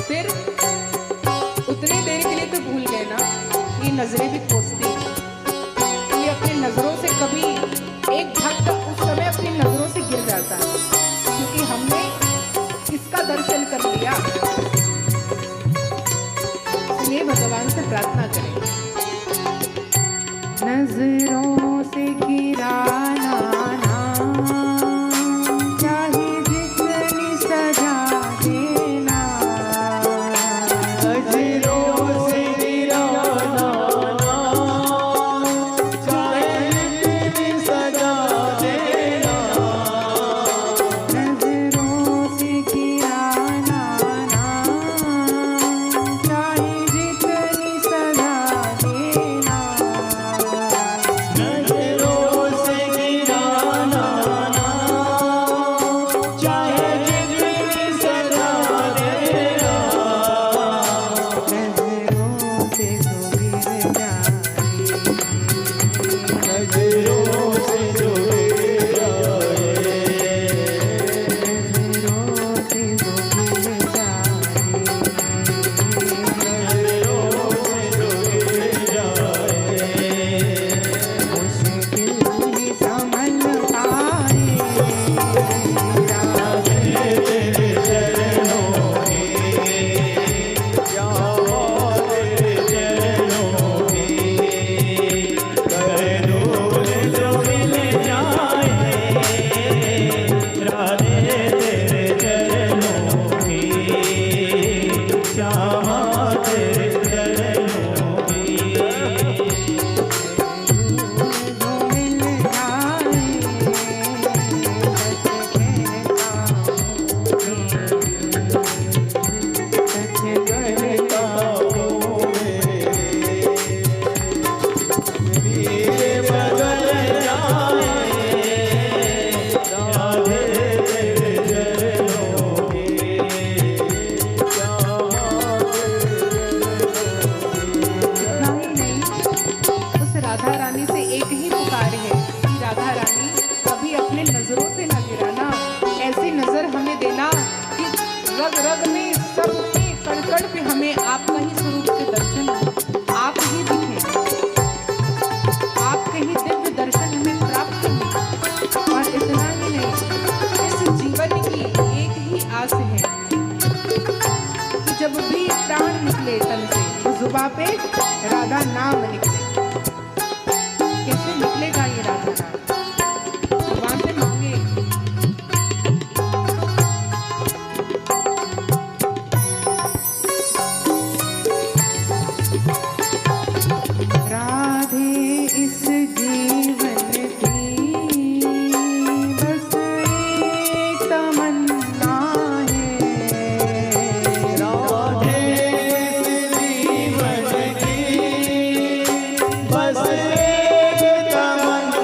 फिर उतनी देर के लिए तो भूल गए ना, ये नजरें भी खोजती हैं। ये अपनी नजरों से कभी एक भक्त उस समय अपनी नजरों से गिर जाता है क्योंकि हमने किसका दर्शन कर लिया। इसलिए भगवान से प्रार्थना करें, नजरों से गिराना ना, चाहे जितनी सजा देना। नजरों से गिराना ना, चाहे जितनी सजा देना। नजरों से गिराना ना, चाहे जितनी सजा देना। नजरों से गिराना ना, चाहे जितनी सजा देना। नजरों से तो गिर जाए, नजरों से जो गिर जाए, नजरों से तो गिर जाए। नजरों से जो गिर जाए। मुश्किल ही संभल पाए राधे। तेरे चरणों में जाओ, तेरे चरणों में कर दूर जो मिल जाए। राधे तेरे चरणों में श्यामा तेरे चरणों में। जो मिल जाए सच कहता हूँ वीर बदल जाए। राधे तेरे चरणों में श्यामा इतना ही नहीं, उस राधा रानी से एक ही पुकार है कि राधा रानी कभी अपने नजरों से न गिराना, ऐसी नजर हमें देना कि रग रग में सब पे कण कण पे हमें आपका ही स्वरूप के दर्शन हो, आप ही दिखें, आपके ही दिव्य दर्शन हमें प्राप्त हो। और इतना ही नहीं, इस जीवन की एक ही आस है कि जब भी प्राण निकले तन से तो जुबां पे राधा नाम निकले। कैसे निकलेगा ये राधा नाम? जुबां से मांगे। राधे इस जीवन की बस एक तमन्ना है। राधे जीवन की बस एक तमन्ना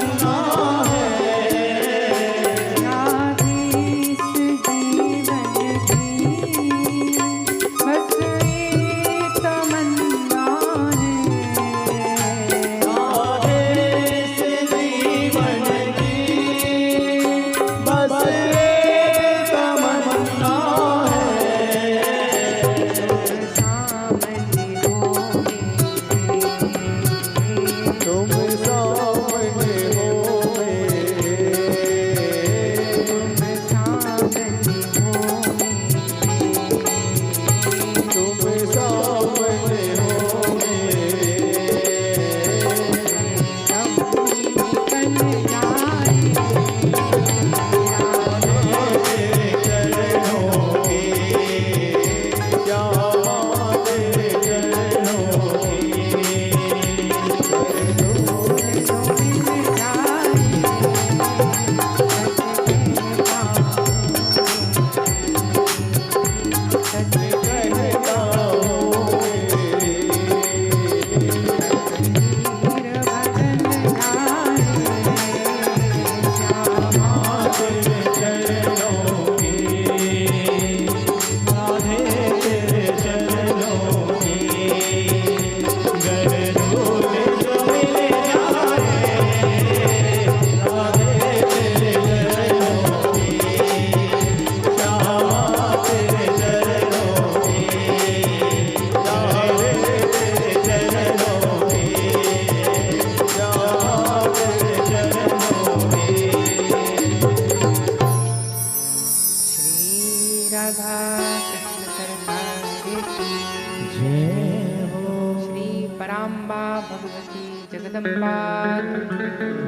जगदम्बा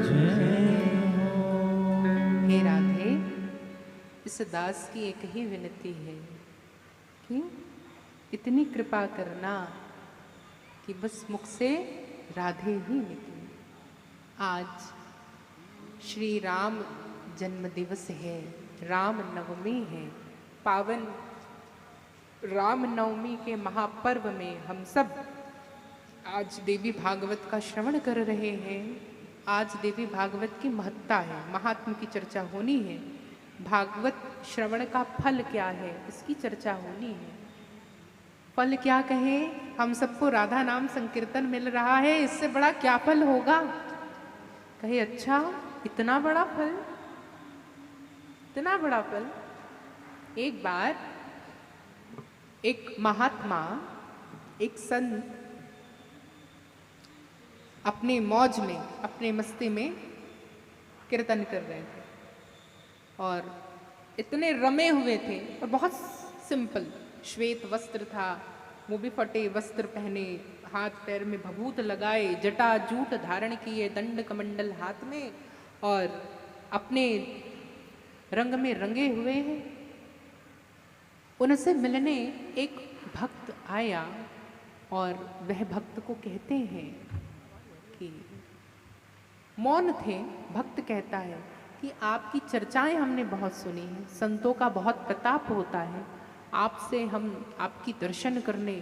जय हो। हे राधे, इस दास की एक ही विनती है कि इतनी कृपा करना कि बस मुख से राधे ही निकले। आज श्री राम जन्म दिवस है, राम नवमी है। पावन राम नवमी के महापर्व में हम सब आज देवी भागवत का श्रवण कर रहे हैं। आज देवी भागवत की महत्ता है, महात्म की चर्चा होनी है। भागवत श्रवण का फल क्या है, इसकी चर्चा होनी है। फल क्या कहे, हम सबको राधा नाम संकीर्तन मिल रहा है, इससे बड़ा क्या फल होगा। कहे अच्छा इतना बड़ा फल, इतना बड़ा फल। एक बार एक महात्मा, एक संत अपने मौज में, अपने मस्ती में कीर्तन कर रहे थे और इतने रमे हुए थे और बहुत सिंपल श्वेत वस्त्र था, वो भी फटे वस्त्र पहने, हाथ पैर में भभूत लगाए, जटा जूट धारण किए, दंड कमंडल हाथ में और अपने रंग में रंगे हुए हैं। उनसे मिलने एक भक्त आया और वह भक्त को कहते हैं कि मौन थे। भक्त कहता है कि आपकी चर्चाएं हमने बहुत सुनी हैं, संतों का बहुत प्रताप होता है, आपसे हम आपकी दर्शन करने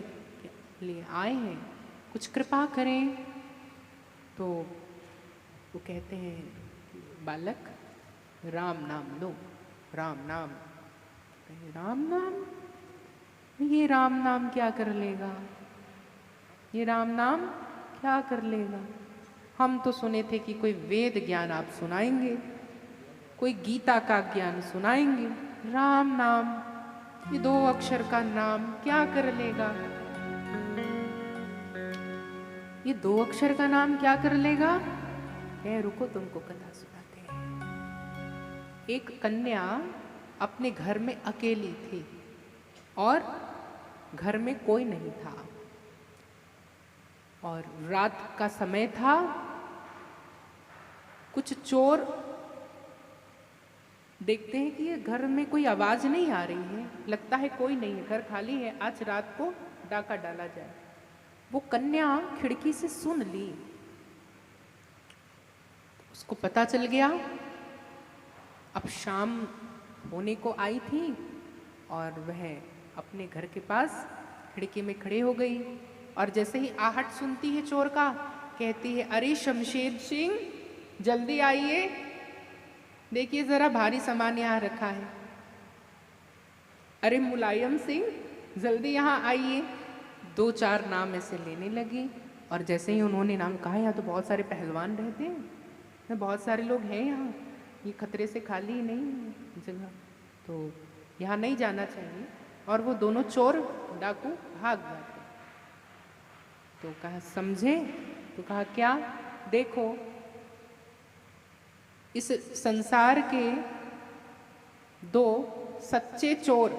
के लिए आए हैं, कुछ कृपा करें। तो वो कहते हैं बालक राम नाम लो, राम नाम। कहे राम नाम, ये राम नाम क्या कर लेगा, ये राम नाम क्या कर लेगा। हम तो सुने थे कि कोई वेद ज्ञान आप सुनाएंगे, कोई गीता का ज्ञान सुनाएंगे। राम नाम, ये 2 अक्षर का नाम क्या कर लेगा, ये 2 अक्षर का नाम क्या कर लेगा। कह रुको तुमको कथा सुनाते हैं। एक कन्या अपने घर में अकेली थी और घर में कोई नहीं था और रात का समय था। कुछ चोर देखते हैं कि ये घर में कोई आवाज नहीं आ रही है, लगता है कोई नहीं है, घर खाली है, आज रात को डाका डाला जाए। वो कन्या खिड़की से सुन ली, उसको पता चल गया। अब शाम होने को आई थी और वह अपने घर के पास खिड़की में खड़े हो गई और जैसे ही आहट सुनती है चोर का, कहती है अरे शमशेर सिंह जल्दी आइए, देखिए जरा भारी सामान यहाँ रखा है। अरे मुलायम सिंह जल्दी यहाँ आइए। 2-4 नाम ऐसे लेने लगी और जैसे ही उन्होंने नाम कहा, यहाँ तो बहुत सारे पहलवान रहते हैं, बहुत सारे लोग हैं यहाँ, ये खतरे से खाली नहीं है जगह, तो यहाँ नहीं जाना चाहिए। और वो दोनों चोर डाकू भाग जाते। तो कहा समझे, तो कहा क्या, देखो इस संसार के 2 सच्चे चोर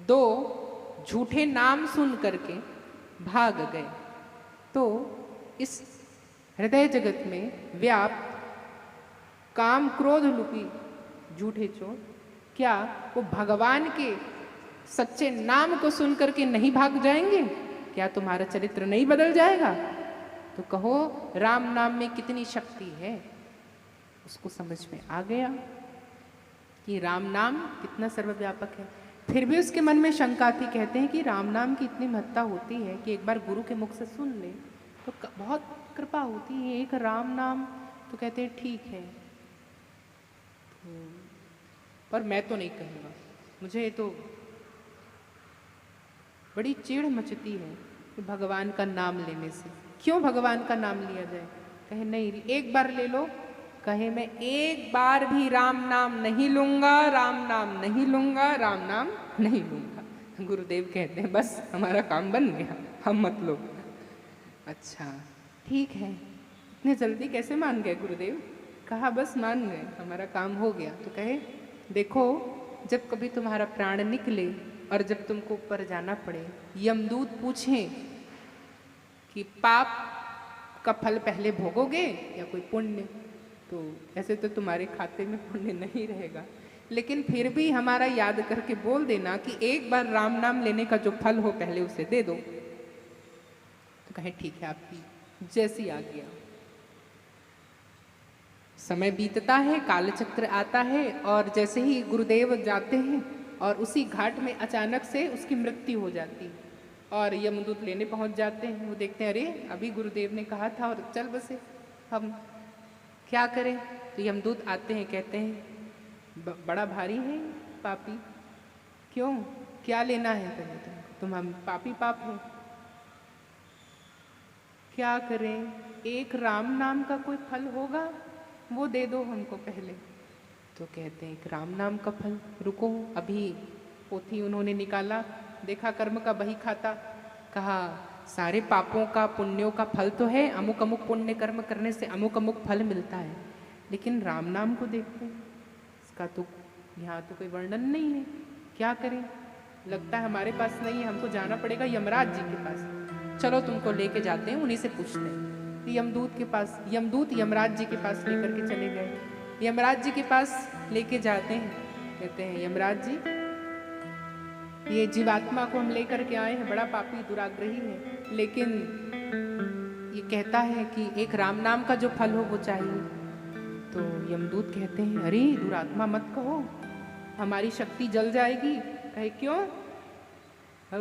2 झूठे नाम सुन करके भाग गए, तो इस हृदय जगत में व्याप्त काम क्रोध लुपी झूठे चोर क्या वो भगवान के सच्चे नाम को सुन करके नहीं भाग जाएंगे? क्या तुम्हारा चरित्र नहीं बदल जाएगा? तो कहो राम नाम में कितनी शक्ति है। उसको समझ में आ गया कि राम नाम कितना सर्वव्यापक है। फिर भी उसके मन में शंका थी। कहते हैं कि राम नाम की इतनी महत्ता होती है कि एक बार गुरु के मुख से सुन ले तो बहुत कृपा होती है। एक राम नाम तो कहते हैं ठीक है, पर मैं तो नहीं कहूँगा, मुझे तो बड़ी चिढ़ मचती है कि भगवान का नाम लेने से। क्यों भगवान का नाम लिया जाए? कहे नहीं, एक बार ले लो। कहे मैं एक बार भी राम नाम नहीं लूंगा, राम नाम नहीं लूंगा, राम नाम नहीं लूंगा। गुरुदेव कहते हैं बस हमारा काम बन गया, हम मत लो। अच्छा ठीक है, इतने जल्दी कैसे मान गए गुरुदेव? कहा बस मान गए, हमारा काम हो गया। तो कहे देखो, जब कभी तुम्हारा प्राण निकले और जब तुमको ऊपर जाना पड़े, यमदूत पूछें कि पाप का फल पहले भोगोगे या कोई पुण्य? तो ऐसे तो तुम्हारे खाते में पुण्य नहीं रहेगा, लेकिन फिर भी हमारा याद करके बोल देना कि एक बार राम नाम लेने का जो फल हो पहले उसे दे दो। तो कहे ठीक है, आपकी जैसी आज्ञा। समय बीतता है, कालचक्र आता है, और जैसे ही गुरुदेव जाते हैं और उसी घाट में अचानक से उसकी मृत्यु हो जाती है और यमदूत लेने पहुंच जाते हैं। वो देखते हैं अरे अभी गुरुदेव ने कहा था और चल बसे, हम क्या करें? तो यमदूत आते हैं, कहते हैं बड़ा भारी है पापी, क्यों, क्या लेना है पहले तुम हम पापी पाप हो, क्या करें? एक राम नाम का कोई फल होगा, वो दे दो हमको पहले। तो कहते हैं एक राम नाम का फल, रुको, अभी पोथी उन्होंने निकाला, देखा कर्म का बही खाता, कहा सारे पापों का पुण्यों का फल तो है, अमुक अमुक पुण्य कर्म करने से अमुक अमुक फल मिलता है, लेकिन राम नाम को देखते हैं, इसका तो यहाँ तो कोई वर्णन नहीं है, क्या करें? लगता है हमारे पास नहीं है, हमको जाना पड़ेगा यमराज जी के पास। चलो तुमको लेके जाते हैं, उन्हीं से पूछते हैं। यमदूत के पास, यमदूत यमराज जी के पास लेकर के चले गए। यमराज जी के पास लेके जाते हैं, कहते हैं यमराज जी, ये जीवात्मा को हम लेकर के आए हैं, बड़ा पापी दुराग्रही है, लेकिन ये कहता है कि एक राम नाम का जो फल हो वो चाहिए। तो यमदूत कहते हैं अरे दुरात्मा मत कहो, हमारी शक्ति जल जाएगी। कहे क्यों?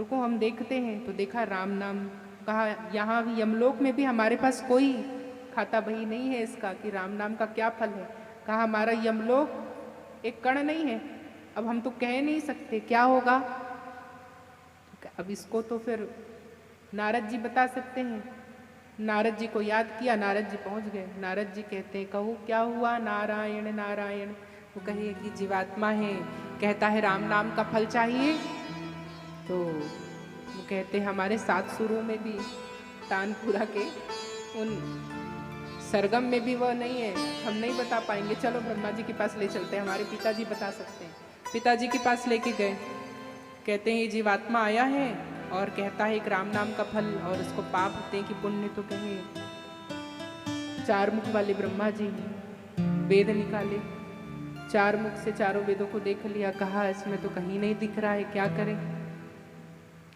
को हम देखते हैं, तो देखा राम नाम। कहा यहाँ भी यमलोक में भी हमारे पास कोई खाता बही नहीं है इसका कि राम नाम का क्या फल है। कहा हमारा यमलोक एक कण नहीं है, अब हम तो कह नहीं सकते क्या होगा। अब इसको तो फिर नारद जी बता सकते हैं। नारद जी को याद किया, नारद जी पहुंच गए। नारद जी कहते हैं कहो क्या हुआ? नारायण नारायण। वो कहे कि जीवात्मा है, कहता है राम नाम का फल चाहिए। तो वो कहते हैं हमारे 7 सुरों में भी तानपुरा के उन सरगम में भी वह नहीं है, हम नहीं बता पाएंगे, चलो ब्रह्मा जी के पास ले चलते हैं, हमारे पिताजी बता सकते हैं। पिताजी के पास लेके गए। कहते हैं ये जीवात्मा आया है और कहता है एक राम नाम का फल, और उसको पाप होते हैं कि पुण्य। तो कहे 4 मुख वाले ब्रह्मा जी वेद निकाले, 4 मुख से चारों वेदों को देख लिया। कहा इसमें तो कहीं नहीं दिख रहा है, क्या करें?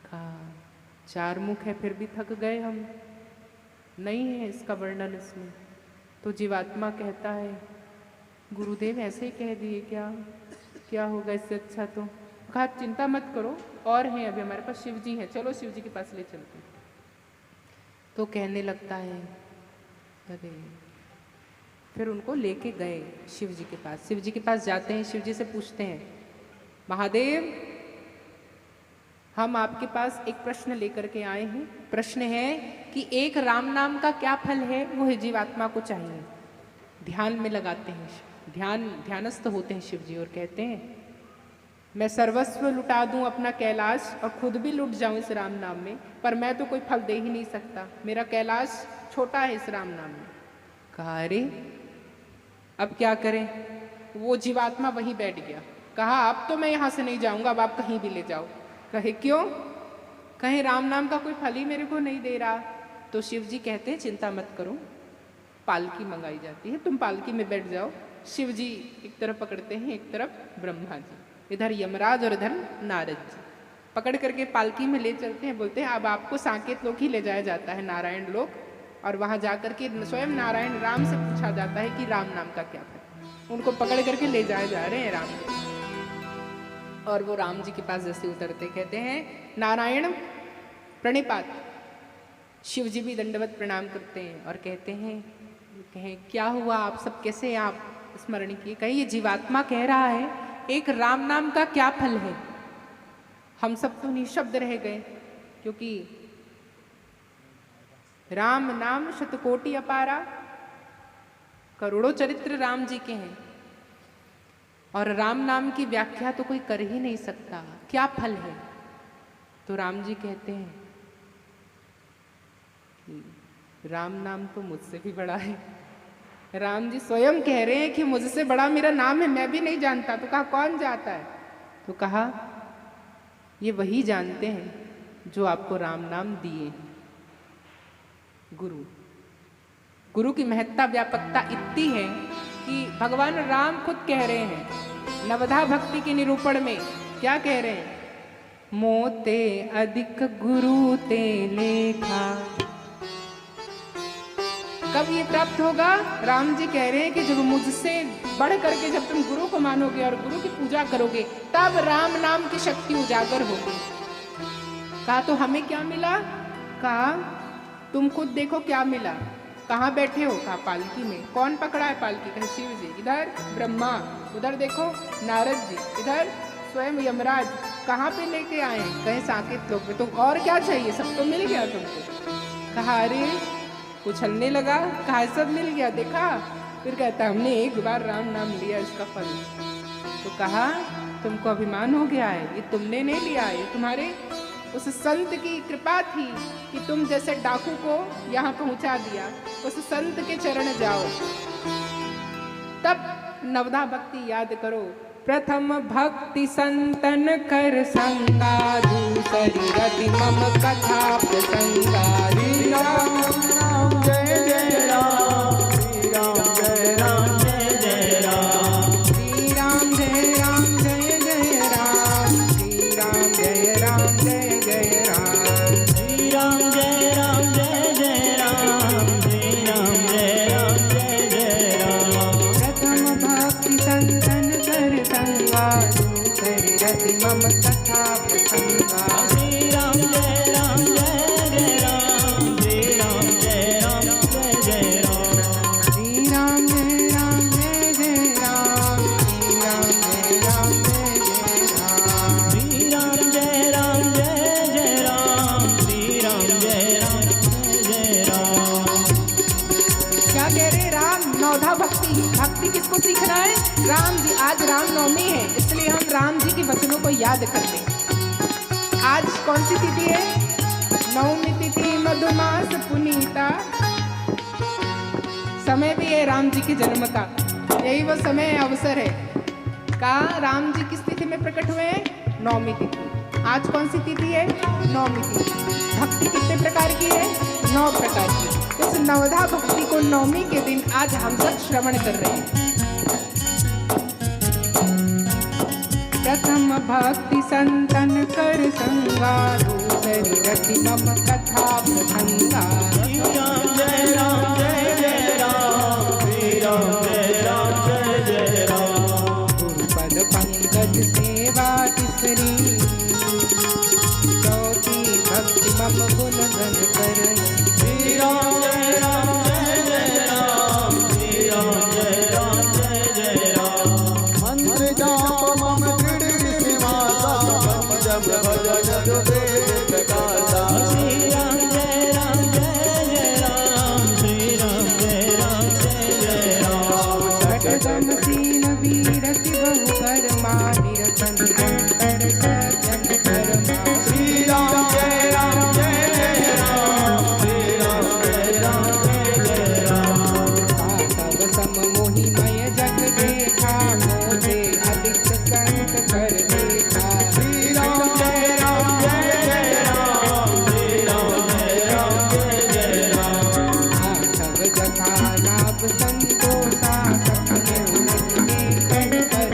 कहा 4 मुख है फिर भी थक गए हम, नहीं है इसका वर्णन इसमें। तो जीवात्मा कहता है गुरुदेव ऐसे ही कह दिए क्या, क्या होगा इससे अच्छा। तो कहा चिंता मत करो, और हैं अभी हमारे पास, शिव जी हैं, चलो शिव जी के पास ले चलते। तो कहने लगता है अरे, फिर उनको लेके गए शिव जी के पास। शिव जी के पास जाते हैं, शिव जी से पूछते हैं महादेव हम आपके पास एक प्रश्न लेकर के आए हैं। प्रश्न है कि एक राम नाम का क्या फल है, वो है जीवात्मा को चाहिए। ध्यान में लगाते हैं, ध्यानस्थ होते हैं शिव जी और कहते हैं मैं सर्वस्व लुटा दूं अपना कैलाश और खुद भी लुट जाऊं इस राम नाम में, पर मैं तो कोई फल दे ही नहीं सकता, मेरा कैलाश छोटा है इस राम नाम में। कहा अरे अब क्या करें? वो जीवात्मा वहीं बैठ गया। कहा अब तो मैं यहाँ से नहीं जाऊंगा, अब आप कहीं भी ले जाओ। कहे क्यों? कहे राम नाम का कोई फल ही मेरे को नहीं दे रहा। तो शिव जी कहते हैं चिंता मत करो, पालकी मंगाई जाती है, तुम पालकी में बैठ जाओ। शिव जी एक तरफ पकड़ते हैं, एक तरफ ब्रह्मा जी, इधर यमराज और इधर नारद जी पकड़ करके पालकी में ले चलते हैं। बोलते हैं अब आपको साकेत लोक ही ले जाया जाता है, नारायण लोक, और वहां जाकर के स्वयं नारायण राम से पूछा जाता है कि राम नाम का क्या फल। उनको पकड़ करके ले जाए जा रहे हैं राम जी, और वो राम जी के पास जैसे उतरते कहते हैं नारायण प्रणिपात। शिव जी भी दंडवत प्रणाम करते हैं और कहते हैं कहें क्या हुआ, आप सब कैसे आप स्मरण किए? कहे ये जीवात्मा कह रहा है एक राम नाम का क्या फल है। हम सब तो निशब्द रह गए, क्योंकि राम नाम शतकोटि अपारा, करोड़ों चरित्र राम जी के हैं, और राम नाम की व्याख्या तो कोई कर ही नहीं सकता, क्या फल है? तो राम जी कहते हैं कि राम नाम तो मुझसे भी बड़ा है। राम जी स्वयं कह रहे हैं कि मुझसे बड़ा मेरा नाम है, मैं भी नहीं जानता। तो कहा कौन जानता है? तो कहा ये वही जानते हैं जो आपको राम नाम दिए, गुरु। गुरु की महत्ता व्यापकता इतनी है कि भगवान राम खुद कह रहे हैं नवधा भक्ति के निरूपण में, क्या कह रहे हैं? मोते अधिक गुरु ते लेखा। कब ये प्राप्त होगा? राम जी कह रहे हैं कि जब मुझसे बढ़ करके जब तुम गुरु को मानोगे और गुरु की पूजा करोगे, तब राम नाम की शक्ति उजागर होगी। कहा तो हमें क्या मिला? कहा तुम खुद देखो क्या मिला। कहाँ बैठे हो? कहा पालकी में। कौन पकड़ा है पालकी? कहे शिव जी। इधर ब्रह्मा, उधर देखो नारद जी, इधर स्वयं यमराज। कहाँ पे लेके आए? कहे साकेत लोग में। तो और क्या चाहिए? सब तो मिल गया तुमको। कहा अरे उछलने लगा। कहा सब मिल गया, देखा? फिर कहता हमने एक बार राम नाम लिया, इसका फल। तो कहा तुमको अभिमान हो गया है, ये तुमने नहीं लिया है, ये तुम्हारे उस संत की कृपा थी कि तुम जैसे डाकू को यहाँ पहुँचा दिया। उस संत के चरण जाओ, तब नवधा भक्ति याद करो। प्रथम भक्ति संतन कर संगा, दूसरी रति मम कथा प्रसंगा। श्री राम राम जय जय राम, श्री राम जय राम जय जय राम, श्री राम जय राम जय जय राम, श्री राम जय राम जय जय राम, श्री राम जय राम जय जय राम, श्री राम जय राम जय जय राम। प्रथम भक्ति संतन कर संगा, दूसरी रति मम कथा प्रसंगा। श्री राम जय राम जय जय राम, श्री राम जय राम जय जय राम, श्री राम जय राम जय जय राम, श्री राम जय राम जय जय राम, श्री राम जय राम जय जय राम, श्री राम जय राम जय जय राम। क्या कह रहे राम? नवधा भक्ति। भक्ति किसको सीखना है? राम जी। आज रामनवमी है, इसलिए हम राम जी के वचनों को याद करते हैं। आज कौन सी तिथि है? नवमी तिथि, मधुमास पुनीता। समय भी है राम जी के जन्म का, यही वो समय है, अवसर है। कहा राम जी किस तिथि में प्रकट हुए हैं? नवमी तिथि। आज कौन सी तिथि है? नवमी तिथि। भक्ति कितने प्रकार की है? 9 प्रकार की। उस नवधा भक्ति को नवमी के दिन आज हम सब श्रवण कर रहे हैं। प्रथम भक्ति संतन कर संगा, दूसरी रति मम कथा प्रसंगा। श्री राम जय राम जय जय राम, श्री राम जय राम जय जय राम। गुरुपद पंकज सेवा तीसरी, चौथी भक्ति मम गुण गण करनी। श्री राम जय राम जय जय राम, श्री राम जय राम जय जय राम। मंत्र जाप मम दृढ़ विश्वासा, जब भजन जो वेद प्रकाशा। श्री राम जय राम जय जय राम, श्री राम जय राम जय जय राम। शतदमसीन वीरति बहु कर्मा, निरतन अंतर सज्जन कर्मा। श्री राम जय राम जय जय राम, श्री राम जय राम जय जय राम। सातव सम मोहिमय जग देखा, मोहे अधिक संत कर देखा। श्री राम जय राम जय जय राम, श्री राम जय राम जय जय राम। आठव जथा लाभ संतोषा, सखने उन्नति कर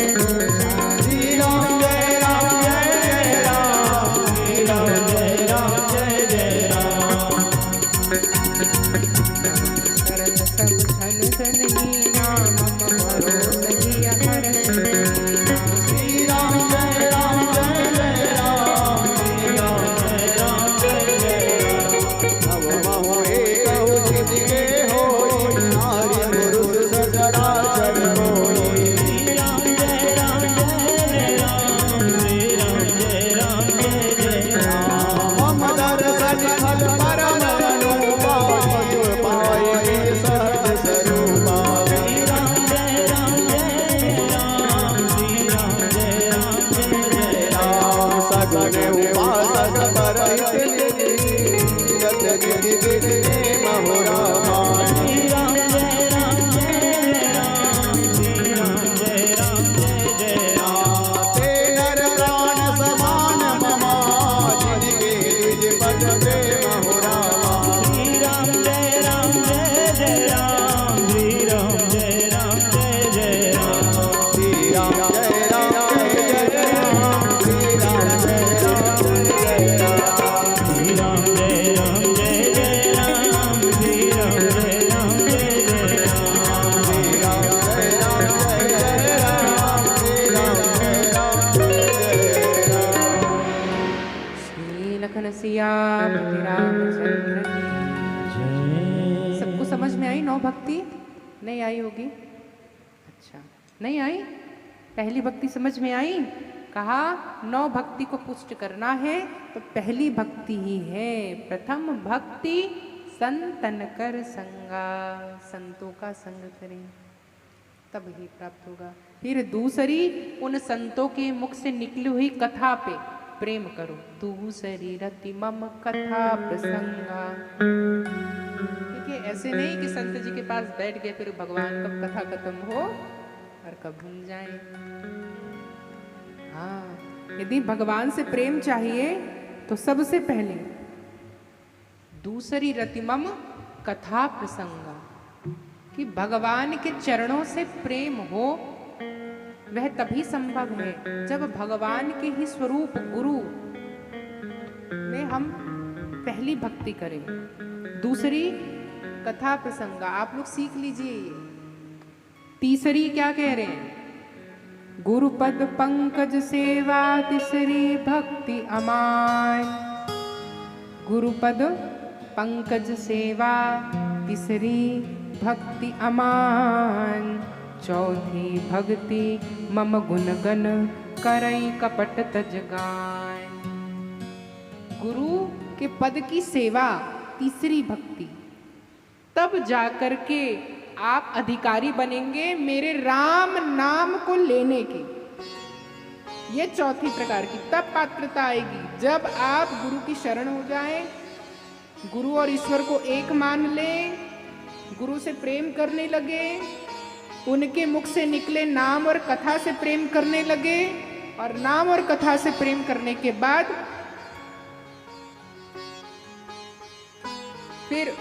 नहीं आई होगी? अच्छा, नहीं आई? पहली भक्ति समझ में आई? कहा 9 भक्ति को पुष्ट करना है तो पहली भक्ति ही है। प्रथम भक्ति संतन कर संगा, संतों का संग करें तब ही प्राप्त होगा। फिर दूसरी, उन संतों के मुख से निकली हुई कथा पे प्रेम करो। दूसरी रति मम कथा प्रसंगा। ठीक है, ऐसे नहीं कि संत जी के पास बैठ गए फिर भगवान कब कथा खत्म हो और कब भूल जाए। हाँ, यदि भगवान से प्रेम चाहिए तो सबसे पहले दूसरी रतिमम कथा प्रसंगा, कि भगवान के चरणों से प्रेम हो, वह तभी संभव है जब भगवान के ही स्वरूप गुरु में हम पहली भक्ति करें। दूसरी कथा प्रसंगा, आप लोग सीख लीजिए। तीसरी क्या कह रहे हैं? गुरुपद पंकज सेवा, तीसरी भक्ति अमान। गुरुपद पंकज सेवा, तीसरी भक्ति अमान। चौथी भक्ति मम गुणगन, करई कपट तज गान। गुरु के पद की सेवा, तीसरी भक्ति, तब जाकर के आप अधिकारी बनेंगे मेरे राम नाम को लेने की। ये चौथी प्रकार की तब पात्रता आएगी जब आप गुरु की शरण हो जाएं, गुरु और ईश्वर को एक मान लें, गुरु से प्रेम करने लगे, उनके मुख से निकले नाम और कथा से प्रेम करने लगे, और नाम और कथा से प्रेम करने के बाद फिर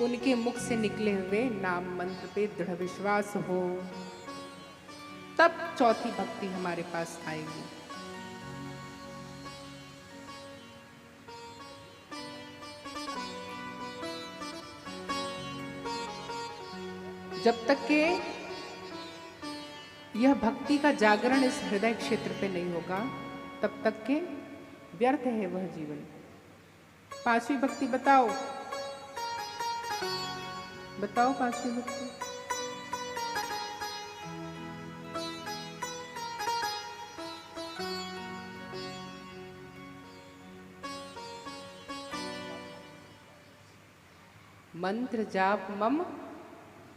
उनके मुख से निकले हुए नाम मंत्र पे दृढ़ विश्वास हो, तब चौथी भक्ति हमारे पास आएगी। जब तक के यह भक्ति का जागरण इस हृदय क्षेत्र पे नहीं होगा, तब तक के व्यर्थ है वह जीवन। पांचवी भक्ति बताओ, बताओ पांचवी भक्ति। मंत्र जाप मम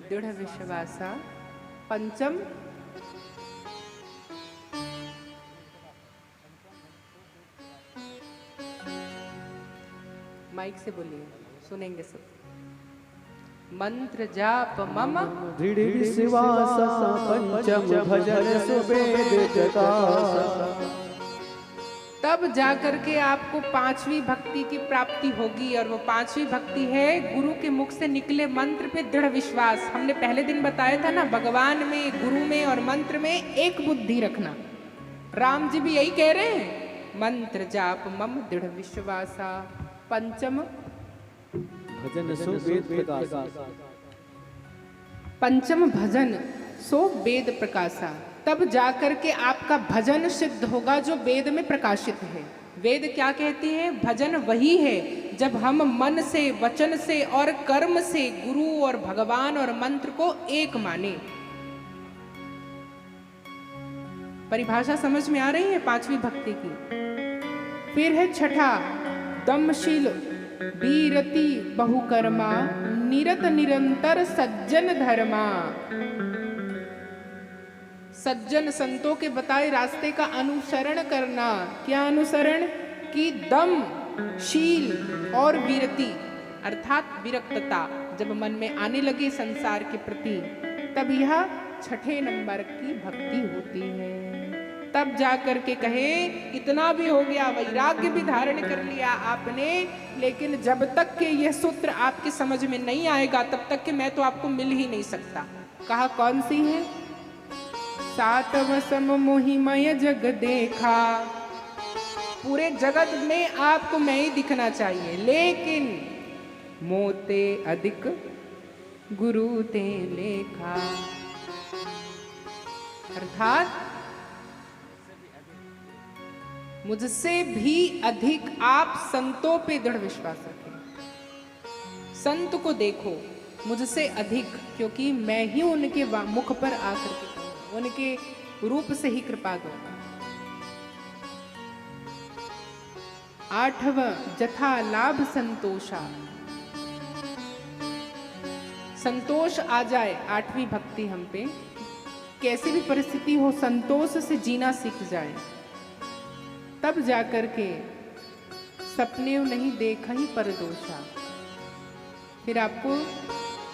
दृढ़ विश्वासा। पंचम माइक से बोलिए, सुनेंगे सब। मंत्र जाप मम दृढ़ विश्वास, पंचम भजन सुवेद प्रकाश। तब जाकर के आपको पांचवी भक्ति की प्राप्ति होगी, और वो पांचवी भक्ति है गुरु के मुख से निकले मंत्र पे दृढ़ विश्वास। हमने पहले दिन बताया था ना, भगवान में, गुरु में और मंत्र में एक बुद्धि रखना। राम जी भी यही कह रहे हैं, मंत्र जाप मम दृढ़ विश्वासा। पंचम भजन सो वेद प्रकाशा। पंचम भजन सो वेद प्रकाशा। तब जाकर के आपका भजन सिद्ध होगा जो वेद में प्रकाशित है। वेद क्या कहती है? भजन वही है जब हम मन से, वचन से और कर्म से गुरु और भगवान और मंत्र को एक माने। परिभाषा समझ में आ रही है पांचवी भक्ति की? फिर है छठा, दमशील वीरति बहुकर्मा, निरत निरंतर सज्जन धर्मा। सज्जन संतों के बताए रास्ते का अनुसरण करना। क्या अनुसरण? कि दम, शील और वीरति अर्थात विरक्तता जब मन में आने लगे संसार के प्रति, तब यह छठे नंबर की भक्ति होती है। तब जाकर के कहे इतना भी हो गया, वैराग्य भी धारण कर लिया आपने, लेकिन जब तक के यह सूत्र आपकी समझ में नहीं आएगा तब तक के मैं तो आपको मिल ही नहीं सकता। कहा कौन सी है? सातव सम मोहिमय जग देखा। पूरे जगत में आपको मैं ही दिखना चाहिए, लेकिन मोते अधिक गुरु ते लेखा। अर्थात मुझसे भी अधिक आप संतों पे दृढ़ विश्वास रखें। संत को देखो, मुझसे अधिक, क्योंकि मैं ही उनके मुख पर आकर के कहूँगा, उनके रूप से ही कृपा दूंगा। 8वां जथा लाभ संतोषा, संतोष आ जाए, 8वीं भक्ति हम पे, कैसी भी परिस्थिति हो संतोष से जीना सीख जाए, तब जाकर के सपने नहीं देखा ही परदोषा, फिर आपको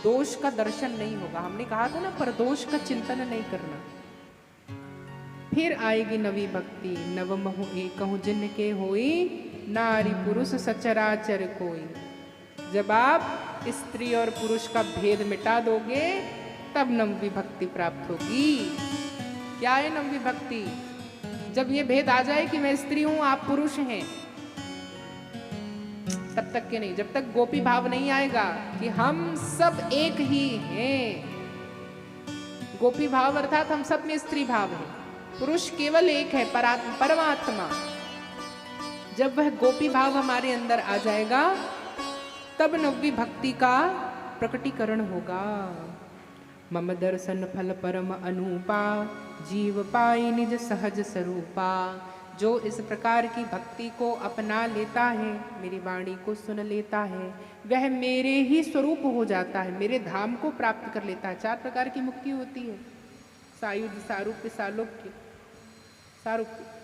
दोष का दर्शन नहीं होगा। हमने कहा था ना, परदोष का चिंतन नहीं करना। फिर आएगी नवी भक्ति, नवमहु एकहु जिनके होई, नारी पुरुष सचराचर कोई। जब आप स्त्री और पुरुष का भेद मिटा दोगे, तब नवी भक्ति प्राप्त होगी। क्या है नवी भक्ति? जब ये भेद आ जाए कि मैं स्त्री हूं, आप पुरुष हैं, तब तक के नहीं। जब तक गोपी भाव नहीं आएगा कि हम सब एक ही हैं। गोपी भाव अर्थात हम सब में स्त्री भाव है, पुरुष केवल एक है, परमात्मा। जब वह गोपी भाव हमारे अंदर आ जाएगा, तब नवी भक्ति का प्रकटीकरण होगा। मम दर्शन फल परम अनूपा, जीव पाई निज सहज स्वरूपा। जो इस प्रकार की भक्ति को अपना लेता है, मेरी वाणी को सुन लेता है, वह मेरे ही स्वरूप हो जाता है, मेरे धाम को प्राप्त कर लेता है। 4 प्रकार की मुक्ति होती है, सायुध, सारूप्य, सालोक्य, सारूप्य।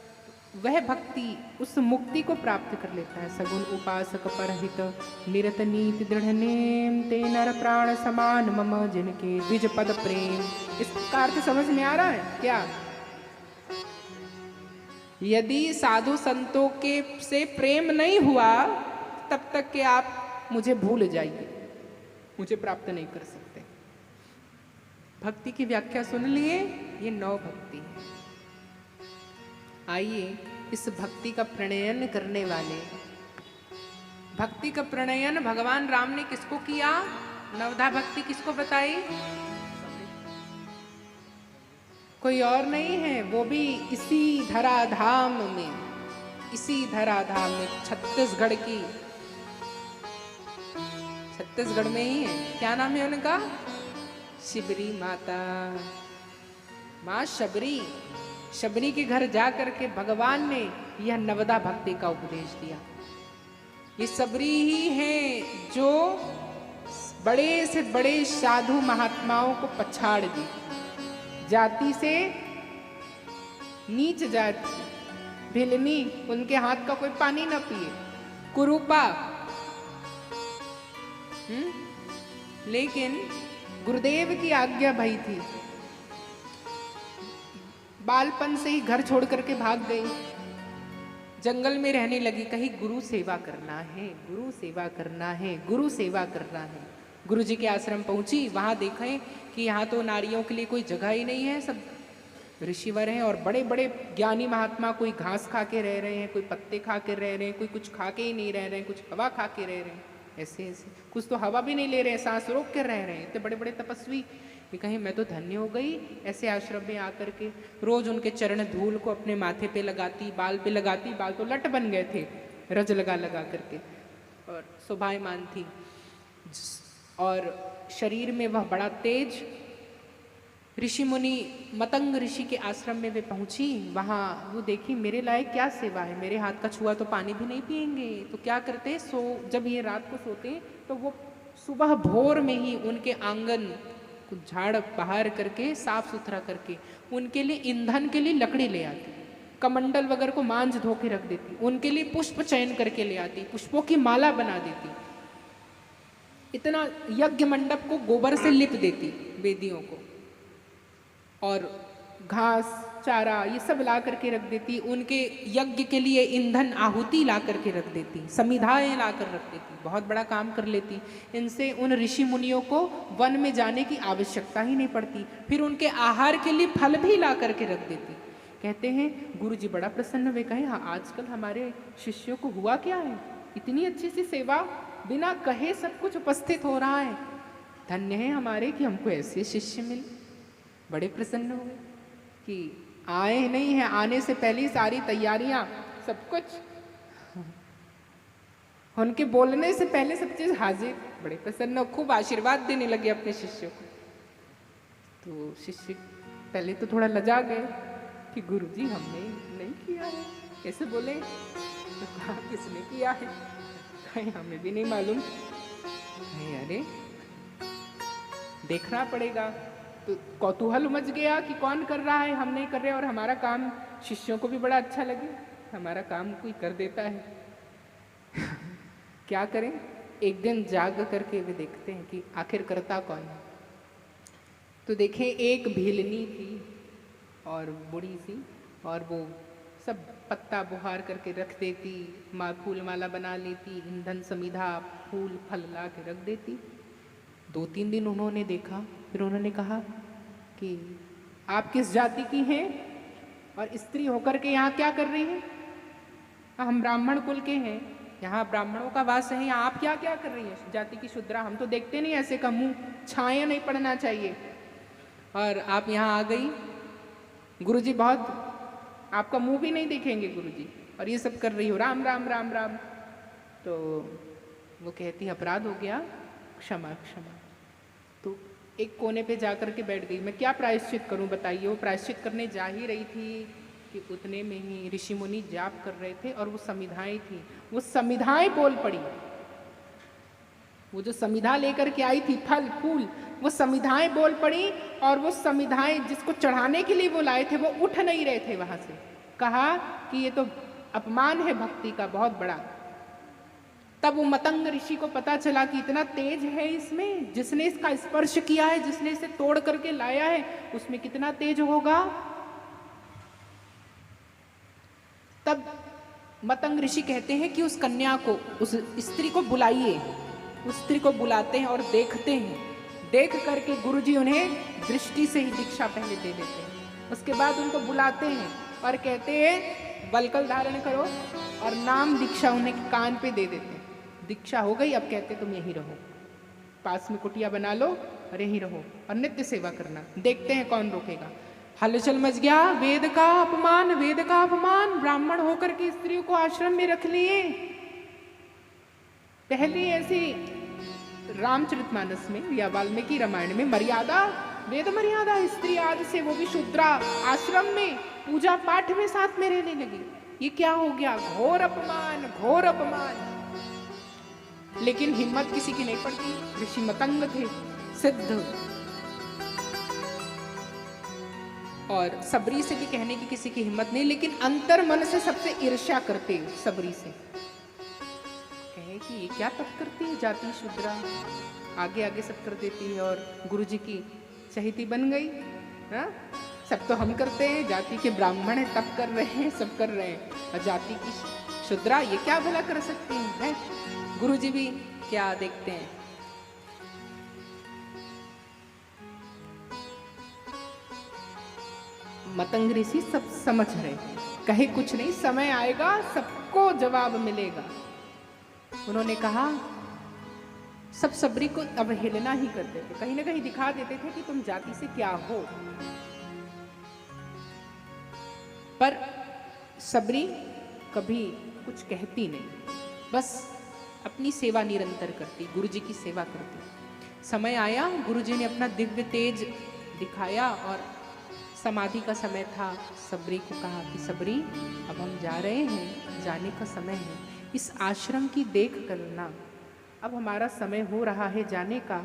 वह भक्ति उस मुक्ति को प्राप्त कर लेता है। सगुण उपासक परहित निरत नीति दृढ़ नेम, ते नर प्राण समान मम जिनके द्विज पद प्रेम। इसका अर्थ समझ में आ रहा है क्या? यदि साधु संतों के से प्रेम नहीं हुआ, तब तक के आप मुझे भूल जाइए, मुझे प्राप्त नहीं कर सकते। भक्ति की व्याख्या सुन लिए, ये 9 भक्ति है। आइए इस भक्ति का प्रणयन करने वाले, भक्ति का प्रणयन भगवान राम ने किसको किया? नवधा भक्ति किसको बताई? कोई और नहीं है, वो भी इसी धराधाम में, इसी धराधाम में, छत्तीसगढ़ की, छत्तीसगढ़ में ही है। क्या नाम है उनका? शिबरी माता, माँ शबरी। शबरी के घर जा करके भगवान ने यह नवदा भक्ति का उपदेश दिया। ये शबरी ही हैं जो बड़े से बड़े साधु महात्माओं को पछाड़ दी, जाति से नीच जाति, भिलनी, उनके हाथ का कोई पानी ना पिए, कुरूपा। लेकिन गुरुदेव की आज्ञा भई थी, बालपन से ही घर छोड़ करके भाग गई, जंगल में रहने लगी। कहीं गुरु सेवा करना है, गुरु सेवा करना है, गुरु सेवा करना है। गुरु जी के आश्रम पहुंची, वहां देखें कि यहाँ तो नारियों के लिए कोई जगह ही नहीं है, सब ऋषिवर हैं और बड़े बड़े ज्ञानी महात्मा। कोई घास खा के रह रहे हैं, कोई पत्ते खा के रह रहे हैं, कोई कुछ खा के ही नहीं रह रहे हैं, कुछ हवा खा के रह रहे हैं, ऐसे ऐसे। कुछ तो हवा भी नहीं ले रहे हैं, सांस रोक के रह रहे हैं। इतने बड़े बड़े तपस्वी। ये कहीं मैं तो धन्य हो गई ऐसे आश्रम में आकर के। रोज उनके चरण धूल को अपने माथे पे लगाती, बाल पे लगाती, बाल तो लट बन गए थे रज लगा लगा करके, और शोभायमान थी, और शरीर में वह बड़ा तेज। ऋषि मुनि मतंग ऋषि के आश्रम में वे पहुंची। वहाँ वो देखी, मेरे लायक क्या सेवा है, मेरे हाथ का छुआ तो पानी भी नहीं पिएंगे। तो क्या करते, जब ये रात को सोते तो वो सुबह भोर में ही उनके आंगन को झाड़ बहार करके, साफ सुथरा करके, उनके लिए ईंधन के लिए लकड़ी ले आती, कमंडल वगैरह को मांझ धो के रख देती, उनके लिए पुष्प चयन करके ले आती, पुष्पों की माला बना देती, इतना यज्ञ मंडप को गोबर से लिप देती, वेदियों को, और घास चारा ये सब ला करके रख देती, उनके यज्ञ के लिए ईंधन आहुति ला करके रख देती, समिधाएं ला कर रख देती, बहुत बड़ा काम कर लेती। इनसे उन ऋषि मुनियों को वन में जाने की आवश्यकता ही नहीं पड़ती। फिर उनके आहार के लिए फल भी ला करके रख देती। कहते हैं गुरु जी बड़ा प्रसन्न हुए, कहे हाँ आजकल हमारे शिष्यों को हुआ क्या है, इतनी अच्छी सी सेवा, बिना कहे सब कुछ उपस्थित हो रहा है। धन्य है हमारे कि हमको ऐसे शिष्य मिले। बड़े प्रसन्न हुए कि आए नहीं है, आने से पहले सारी तैयारियां, सब कुछ, उनके बोलने से पहले सब चीज हाजिर। बड़े प्रसन्न और खूब आशीर्वाद देने लगे अपने शिष्यों को। तो शिष्य पहले तो थोड़ा लजा गए कि गुरुजी हमने नहीं किया है, कैसे बोले? तो कहा किसने किया है? कहीं हमें भी नहीं मालूम। अरे देखना पड़ेगा। तो कौतूहल उमज गया कि कौन कर रहा है, हम नहीं कर रहे, और हमारा काम शिष्यों को भी बड़ा अच्छा लगे, हमारा काम कोई कर देता है। क्या करें? एक दिन जाग करके वे देखते हैं कि आखिर करता कौन है। तो देखें एक भीलनी थी और बूढ़ी सी, और वो सब पत्ता बुहार करके रख देती, फूल माला बना लेती, ईंधन समिधा फूल फल ला के रख देती। 2-3 दिन उन्होंने देखा, फिर उन्होंने कहा कि आप किस जाति की हैं और स्त्री होकर के यहाँ क्या कर रही हैं? हम ब्राह्मण कुल के हैं, यहाँ ब्राह्मणों का वास है, यहाँ आप क्या क्या कर रही हैं? जाति की शूद्रा, हम तो देखते नहीं ऐसे का मुँह छाया नहीं पड़ना चाहिए, और आप यहाँ आ गई। गुरुजी बहुत आपका मुंह भी नहीं देखेंगे गुरुजी, और ये सब कर रही हो, राम राम राम राम। तो वो कहती अपराध हो गया, क्षमा क्षमा। तो एक कोने पे जा कर के बैठ गई। मैं क्या प्रायश्चित करूं बताइए? वो प्रायश्चित करने जा ही रही थी कि उतने में ही ऋषि मुनि जाप कर रहे थे, और वो समिधाएं थी, वो समिधाएं बोल पड़ी। वो जो समिधा लेकर के आई थी फल फूल, वो समिधाएं बोल पड़ी, और वो समिधाएं जिसको चढ़ाने के लिए वो लाए थे वो उठ नहीं रहे थे वहां से। कहा कि ये तो अपमान है भक्ति का बहुत बड़ा। तब वो मतंग ऋषि को पता चला कि इतना तेज है इसमें, जिसने इसका स्पर्श किया है, जिसने इसे तोड़ करके लाया है, उसमें कितना तेज होगा। तब मतंग ऋषि कहते हैं कि उस कन्या को, उस स्त्री को बुलाइए। उस स्त्री को बुलाते हैं और देखते हैं, देख करके गुरुजी उन्हें दृष्टि से ही दीक्षा पहले दे देते हैं। उसके बाद उनको बुलाते हैं और कहते हैं बलकल धारण करो, और नाम दीक्षा उन्हें कान पे दे देते हैं। दीक्षा हो गई, अब कहते तुम यहीं रहो, पास में कुटिया बना लो और यहीं रहो और नित्य सेवा करना, देखते हैं कौन रोकेगा। हलचल मच गया, वेद का अपमान, वेद का अपमान, ब्राह्मण होकर के स्त्रियों को आश्रम में रख लिए। पहले ऐसी रामचरितमानस में या वाल्मीकि रामायण में मर्यादा, वेद मर्यादा, स्त्री आज से वो भी शूद्रा आश्रम में पूजा पाठ में साथ में रहने लगी। ये क्या हो गया? घोर अपमान, घोर अपमान। लेकिन हिम्मत किसी की नहीं पड़ती। ऋषि मतंग थे, सिद्ध, और सबरी से भी कहने की किसी की हिम्मत नहीं, लेकिन अंतर मन से सबसे ईर्ष्या करते सबरी से। कहे कि ये क्या तप करती है जाति शूद्रा, आगे आगे सब कर देती है, और गुरुजी की चहेती बन गई। हाँ, सब तो हम करते हैं, जाति के ब्राह्मण है तप कर रहे हैं, सब कर रहे हैं, और जाति की शूद्रा ये क्या भला कर सकती है? गुरुजी भी क्या देखते हैं। मतंग ऋषि सब समझ रहे, कहे कुछ नहीं, समय आएगा सबको जवाब मिलेगा। उन्होंने कहा, सब सबरी को अवहेलना ही करते थे, कहीं ना कहीं दिखा देते थे कि तुम जाति से क्या हो। पर सबरी कभी कुछ कहती नहीं, बस अपनी सेवा निरंतर करती, गुरुजी की सेवा करती। समय आया, गुरुजी ने अपना दिव्य तेज दिखाया, और समाधि का समय था। सबरी को कहा कि सबरी, अब हम जा रहे हैं, जाने का समय है, इस आश्रम की देख करना, अब हमारा समय हो रहा है जाने का,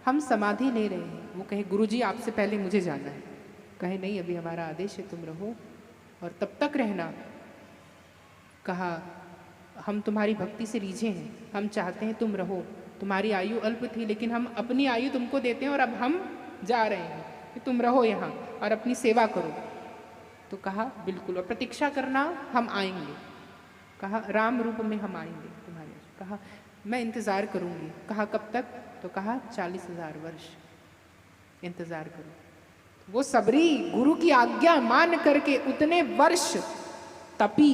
हम समाधि ले रहे हैं। वो कहे, गुरुजी आपसे पहले मुझे जाना है। कहे, नहीं, अभी हमारा आदेश है, तुम रहो और तब तक रहना। कहा, हम तुम्हारी भक्ति से रीझे हैं, हम चाहते हैं तुम रहो, तुम्हारी आयु अल्प थी, लेकिन हम अपनी आयु तुमको देते हैं, और अब हम जा रहे हैं कि तुम रहो यहाँ और अपनी सेवा करो। तो कहा, बिल्कुल, और प्रतीक्षा करना, हम आएंगे। कहा, राम रूप में हम आएंगे तुम्हारे। कहा, मैं इंतज़ार करूँगी। कहा, कब तक? तो कहा, 40,000 वर्ष इंतज़ार करो। वो सबरी गुरु की आज्ञा मान करके उतने वर्ष तपी,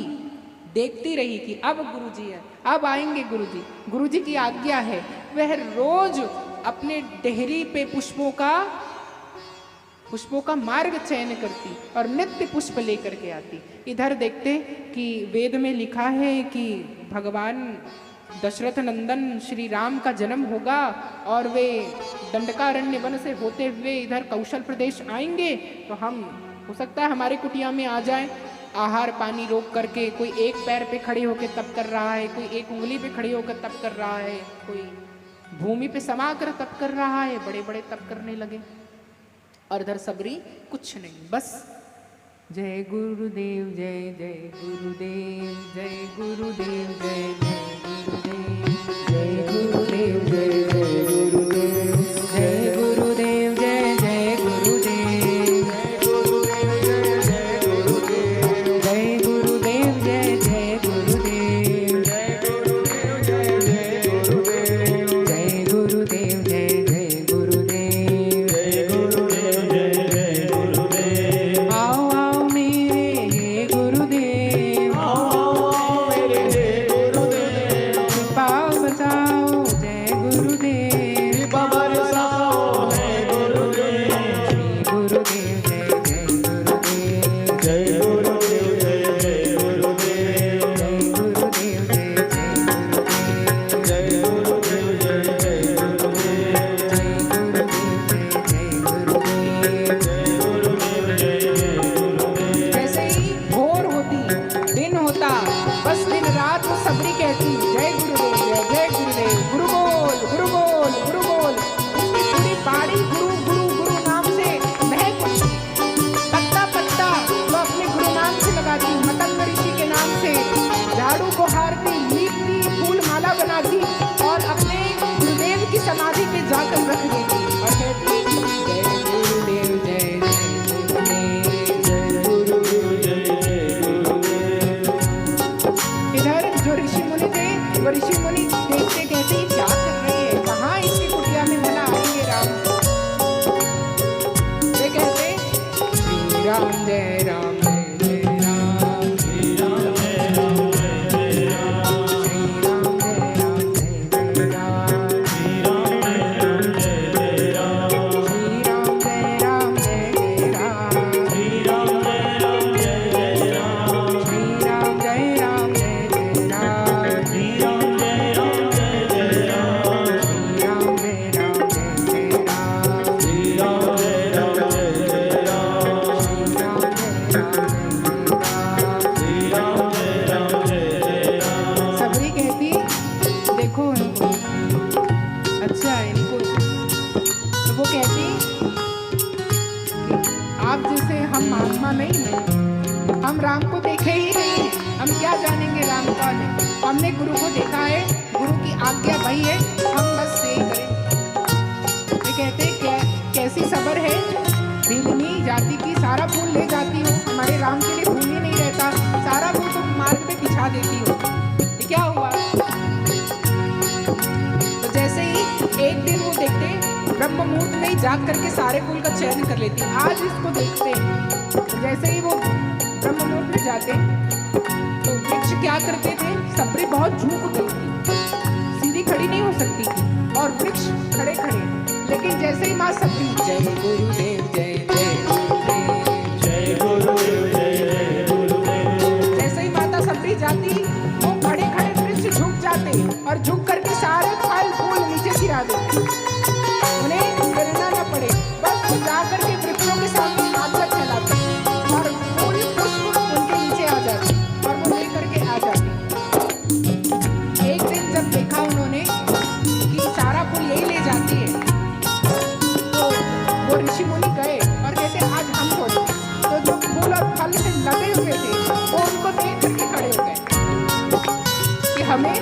देखती रही कि अब गुरुजी है, अब आएंगे गुरुजी, गुरुजी की आज्ञा है। वह रोज अपने डेहरी पे पुष्पों का मार्ग चयन करती और नित्य पुष्प लेकर के आती। इधर देखते कि वेद में लिखा है कि भगवान दशरथ नंदन श्री राम का जन्म होगा और वे दंडकारण्य वन से होते हुए इधर कौशल प्रदेश आएंगे तो हम हो सकता है हमारे कुटिया में आ जाए। आहार पानी रोक करके कोई एक पैर पे खड़े होकर तप कर रहा है, कोई एक उंगली पे खड़े होकर तप कर रहा है, कोई भूमि पे समा कर तप कर रहा है, बड़े बड़े तप करने लगे। और इधर सबरी कुछ नहीं, बस जय गुरुदेव जय जय गुरुदेव जय गुरुदेव जय जय गुरुदेव जय गुरुदेव जय गुरुदेव जय जय गुरुदेव जय गुरुदेव जय गुरुदेव जय जय गुरुदेव जय गुरुदेव जय जय गुरुदेव जय गुरुदेव जय जय गुरुदेव आओ आओ मेरे गुरुदेव आओ मेरे गुरुदेव कृपा बचाओ जय गुरुदेव कृपा बचाओ जय गुरुदेव श्री गुरुदेव जय जय गुरुदेव जय गुरुदेव जय जय गुरुदेव जय गुरुदेव जय जय गुरुदेव जय गुरुदेव जय जय गुरुदेव जय गुरुदेव जय गुरुदेव जय जय गुरुदेव। जैसे ही भोर होती दिन होता बस दिन रात वो सबरी कहती जय गुरुदेव जय जय गुरुदेव, गुरु बोल गुरु बोल गुरु बोल। उसकी पूरी बाड़ी गुरु गुरु गुरु नाम से महक उठती, पत्ता पत्ता वो अपने गुरु नाम से लगाती, मतंग ऋषि के नाम से झाड़ू को हारती, लीपती, फूल माला बनाती और अपने गुरुदेव की समाधि पे जाकर रख देती और कहती जय गुरुदेव जय जय गुरुदेव जय गुरुदेव जय जय गुरुदेव। इधर जो ऋषि मुनि थे वो ऋषि मुनि देखते कहते क्या कर रही है, कहाँ इसकी कुटिया में भला आएंगे राम। वे कहते श्री राम जय राम जय जय राम, श्री राम जय राम जय जय राम, श्री राम जय राम जय जय राम, श्री राम जय राम जय जय राम, श्री राम जय राम जय जय राम, श्री राम जय राम जय जय राम, श्री राम जय राम जय जय राम, श्री राम जय राम जय जय राम, श्री राम जय राम जय जय राम, श्री राम जय राम जय जय राम, श्री राम जय राम जय जय राम, श्री राम जय राम जय जय राम। सबरी कहती देखो इनको, अच्छा इनको, तो वो कहती आप जैसे हम महात्मा नहीं हैं, हम राम को देखे ही नहीं हैं, हम क्या जानेंगे राम कौन है। हमने गुरु को देखा है, गुरु की आज्ञा वही है, हम बस यही करें। ये कहते कैसी सबर है, भीलनी जाति की सारा फूल ले जाती हो, हमारे राम के लिए फूल ही नहीं रहता, सारा फूल तुम मार्ग पे बिछा देती हो, ये क्या हुआ। तो जैसे ही एक दिन वो देखते ब्रह्म मुहूर्त में ही जाग करके सारे फूल का चयन कर लेती। आज इसको देखते हैं जैसे ही वो ब्रह्म मुहूर्त में जाते तो वृक्ष क्या करते थे, सबरी बहुत झुक गई थी, सीधी खड़ी नहीं हो सकती थी और वृक्ष खड़े खड़े। लेकिन जैसे ही माँ सबरी जय गुरुदेव जय जय गुरुदेव जय गुरुदेव जय जय गुरुदेव, जैसे ही माता सबरी जाती वो खड़े खड़े वृक्ष झुक जाते और झुक करके सारे फल फूल नीचे गिरा देते, उन्हें गिरना न पड़े, बस वो जा करके वृक्षों के सामने हाथ फैलाते और फूल पुष्प उनके नीचे आ जाते और वो ले करके आ जाते। एक दिन जब देखा उन्होंने कि सारा फूल यही ले जाती है तो वो ऋषि मुनि गए और कहते आज हम छोड़ो। तो जो फूल और फल से लगे हुए थे वो उनको देख करके खड़े हो गए कि हमें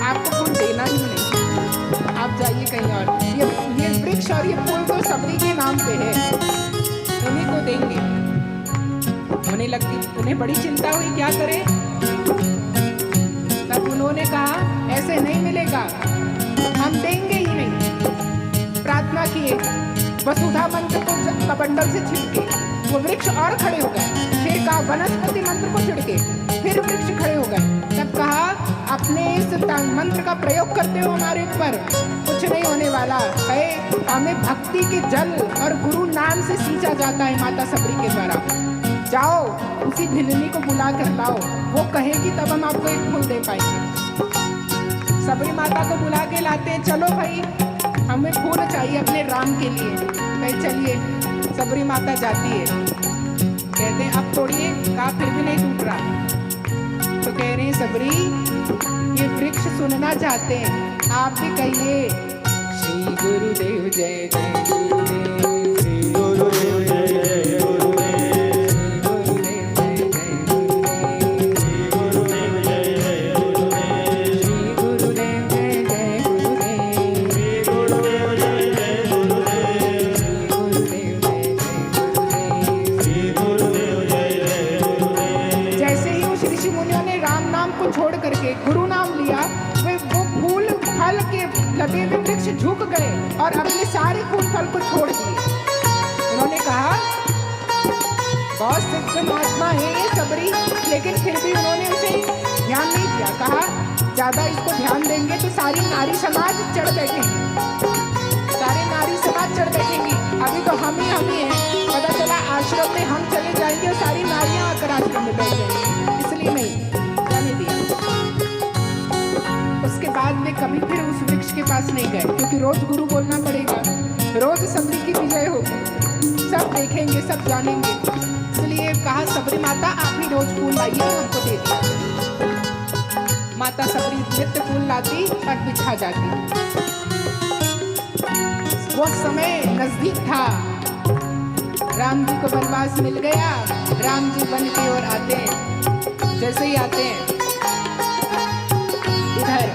आपको फूल देना ही नहीं, आप जाइए कहीं और। ये वृक्ष और ये फूल तो सबरी के नाम पे है, उन्हीं को देंगे। उन्हें बड़ी चिंता हुई क्या करें। तब उन्होंने कहा ऐसे नहीं मिलेगा, हम देंगे ही नहीं। प्रार्थना किए, वसुधा मंत्र को कमंडल से छिड़के, वो वृक्ष और खड़े हो गए। फिर कहा वनस्पति मंत्र को छिड़के, फिर वृक्ष खड़े हो गए। तब कहा अपने इस मंत्र का प्रयोग करते हो हमारे ऊपर, कुछ नहीं होने वाला है। हमें भक्ति के जल और गुरु नाम से सींचा जाता है माता सबरी के द्वारा। जाओ उसी भिलनी को बुला कर लाओ, वो कहेगी तब हम आपको एक फूल दे पाएंगे। सबरी माता को बुला के लाते हैं, चलो भाई हमें फूल चाहिए अपने राम के लिए। कहे चलिए, सबरी माता जाती है, कहते हैं अब तोड़िए, कहा फिर भी नहीं टूट रहा। तो कह रहे हैं सबरी ये वृक्ष सुनना चाहते हैं, आप भी कहिए श्री गुरुदेव जय जय गुरुदेव, श्री गुरुदेव जय जय गुरुदेव, श्री गुरुदेव जय जय गुरुदेव, श्री गुरुदेव जय जय गुरुदेव, श्री गुरुदेव जय जय गुरुदेव, श्री गुरुदेव जय जय गुरुदेव। जैसे ही उस ऋषि मुनियों ने राम नाम को छोड़ करके गुरु नाम लिया, वो फूल फल के लगे हुए वृक्ष झुक गए और अपने सारे फूल फल को छोड़ दिए। उन्होंने कहा बहुत सिद्ध महात्मा है ये सबरी, लेकिन फिर भी उन्होंने उसे ध्यान नहीं दिया। कहा ज्यादा इसको ध्यान देंगे तो सारी नारी समाज चढ़ बैठेंगी, सारे नारी समाज चढ़ बैठेंगी। अभी तो हम ही हैं, पता चला आश्रम में हम चले जाएंगे और सारी नारियां आकर आश्रम में बैठ जाएंगी, इसलिए नहीं जाने दिया। उसके बाद वे कभी फिर उस वृक्ष के पास नहीं गए, क्योंकि रोज गुरु बोलना पड़ेगा, रोज सबरी की विजय होगी, सब देखेंगे सब जानेंगे। इसलिए कहा सबरी माता आप ही रोज फूल लाइए और हमको दे दिया। माता सबरी नित्य फूल लाती और बिछा जाती। वो समय नजदीक था, राम जी को वनवास मिल गया, राम जी वन की ओर आते हैं। जैसे ही आते हैं इधर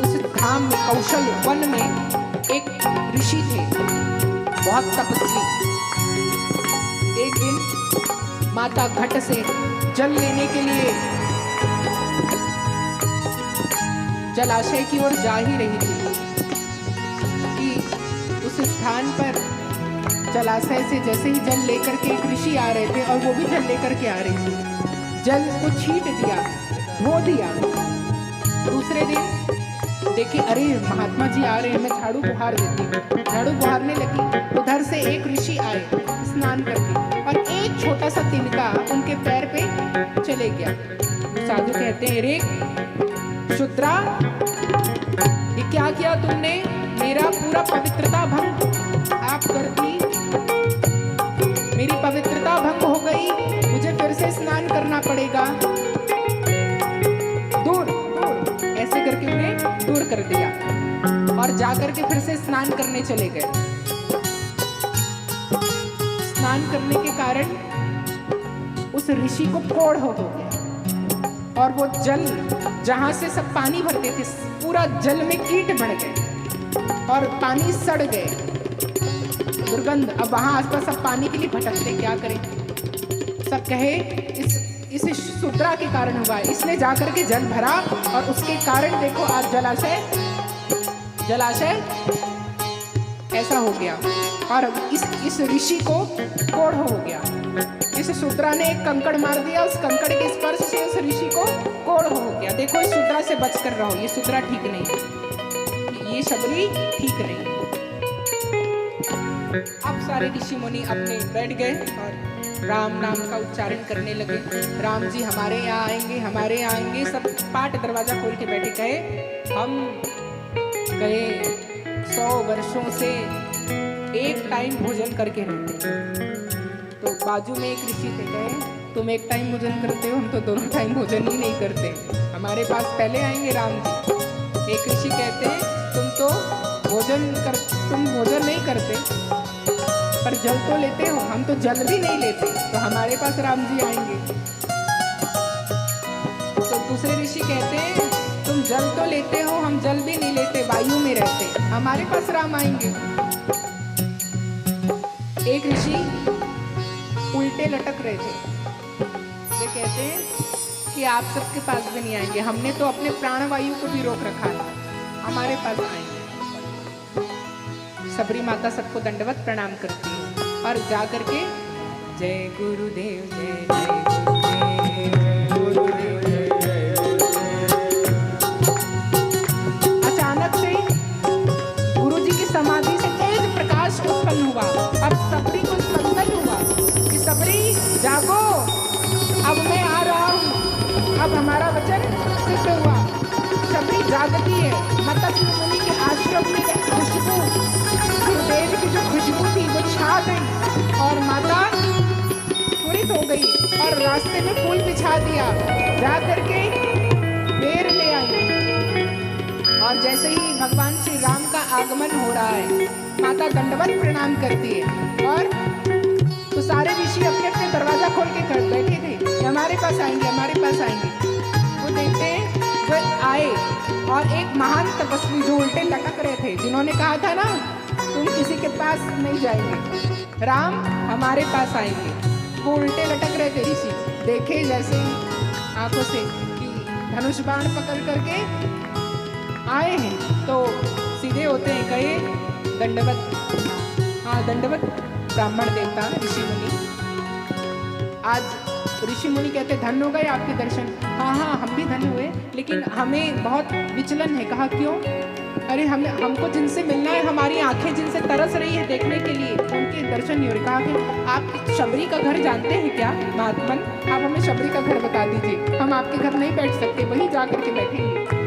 उस धाम में कौशल वन में एक ऋषि थे, बहुत तपस्वी। एक दिन माता घट से जल लेने के लिए जलाशय की ओर जा ही रही थी कि उस स्थान पर जलाशय से जैसे ही जल लेकर के एक ऋषि आ रहे थे और वो भी जल लेकर के आ रही थी। जल को छीट दिया, धो दिया। दूसरे दिन देखिए अरे महात्मा जी आ रहे हैं, मैं झाड़ू बुहार देती हूँ। झाड़ू बुहारने लगी, उधर से एक ऋषि आए स्नान करके और एक छोटा सा तिनका उनके पैर पे चले गया। साधु कहते हैं रे शुद्रा, ये क्या किया तुमने? मेरा पूरा पवित्रता भंग आप करती, मेरी पवित्रता भंग हो गई, मुझे फिर से स्नान करना पड़ेगा। दूर दूर ऐसे करके उन्हें दूर कर दिया और जाकर के फिर से स्नान करने चले गए। स्नान करने के कारण उस ऋषि को कोढ़ हो गया और वो जल जहां से सब पानी भरते थे पूरा जल में कीट बढ़ गए और पानी सड़ गए, दुर्गंध। अब वहां आसपास सब पानी के लिए भटकते, क्या करें? सब कहे इस शुद्रा के कारण हुआ है, इसने जाकर के जल भरा और उसके कारण देखो आज जलाशय ऐसा हो गया और इस ऋषि को कोढ़ हो गया। इस शुद्रा ने एक कंकड़ मार दिया, उस कंकड़ के स्पर्श से उस ऋषि को कोढ़ हो गया। देखो इस शुद्रा से बच कर रहो, ये शुद्रा ठीक नहीं है, ये सबरी ठीक नहीं। अब सारे ऋषि मुनि अपने बैठ गए और राम नाम का उच्चारण करने लगे। राम जी हमारे यहाँ आएंगे, हमारे यहाँ आएंगे। सब पाट दरवाजा खोल के बैठे, कहे हम 100 वर्षों से एक टाइम भोजन करके रहते हैं। तो बाजू में एक ऋषि थे, कहे तुम एक टाइम भोजन करते हो, हम तो दोनों टाइम भोजन ही नहीं करते, हमारे पास पहले आएंगे राम जी। एक ऋषि कहते हैं तुम भोजन नहीं करते पर जल तो लेते हो, हम तो जल भी नहीं लेते, तो हमारे पास राम जी आएंगे। तो दूसरे ऋषि कहते हैं तुम जल तो लेते हो, हम जल भी नहीं लेते, वायु में रहते, हमारे पास राम आएंगे। एक ऋषि उल्टे लटक रहे थे, वे कहते हैं कि आप सबके पास भी नहीं आएंगे, हमने तो अपने प्राण वायु को भी रोक रखा है, हमारे पास आएंगे। सबरी माता सबको दंडवत प्रणाम करती है और जा करके जय गुरुदेव जय जय गुरुदेव जय जय गुरुदेव। अचानक से गुरुजी की समाधि से तेज प्रकाश उत्पन्न हुआ। अब सबरी को स्पंदन हुआ कि सबरी जागो, अब मैं आ रहा हूँ, आती है। मतंग मुनि के आश्रम में खुशबू, गुरुदेव की जो खुशबू थी वो छा गई और माता स्फुरित हो गई और रास्ते में फूल बिछा दिया, जा करके बेर ले आई। और जैसे ही भगवान श्री राम का आगमन हो रहा है, माता दंडवत प्रणाम करती है और तो सारे ऋषि अपने अपने दरवाजा खोल के खड़े बैठे थे कि हमारे पास आएंगे, हमारे पास आएंगे। वो देखते हैं वो आए और एक महान तपस्वी जो उल्टे लटक रहे थे, जिन्होंने कहा था ना तुम किसी के पास नहीं जाएंगे, राम हमारे पास आएंगे, वो उल्टे लटक रहे थे ऋषि। देखे जैसे आंखों से कि धनुष बाण पकड़ करके आए हैं तो सीधे होते हैं, कहे दंडवत, हाँ दंडवत ब्राह्मण देवता ऋषि मुनि। आज ऋषि मुनि कहते धन्य हो गए आपके दर्शन। हाँ हाँ हम भी धन्य हुए, लेकिन हमें बहुत विचलन है। कहा क्यों? अरे हमको जिनसे मिलना है, हमारी आंखें जिनसे तरस रही है देखने के लिए, उनके दर्शन नहीं हो रहे। कहा कि आप शबरी का घर जानते हैं क्या महात्मन? आप हमें शबरी का घर बता दीजिए, हम आपके घर नहीं बैठ सकते, वहीं जा करके बैठेंगे।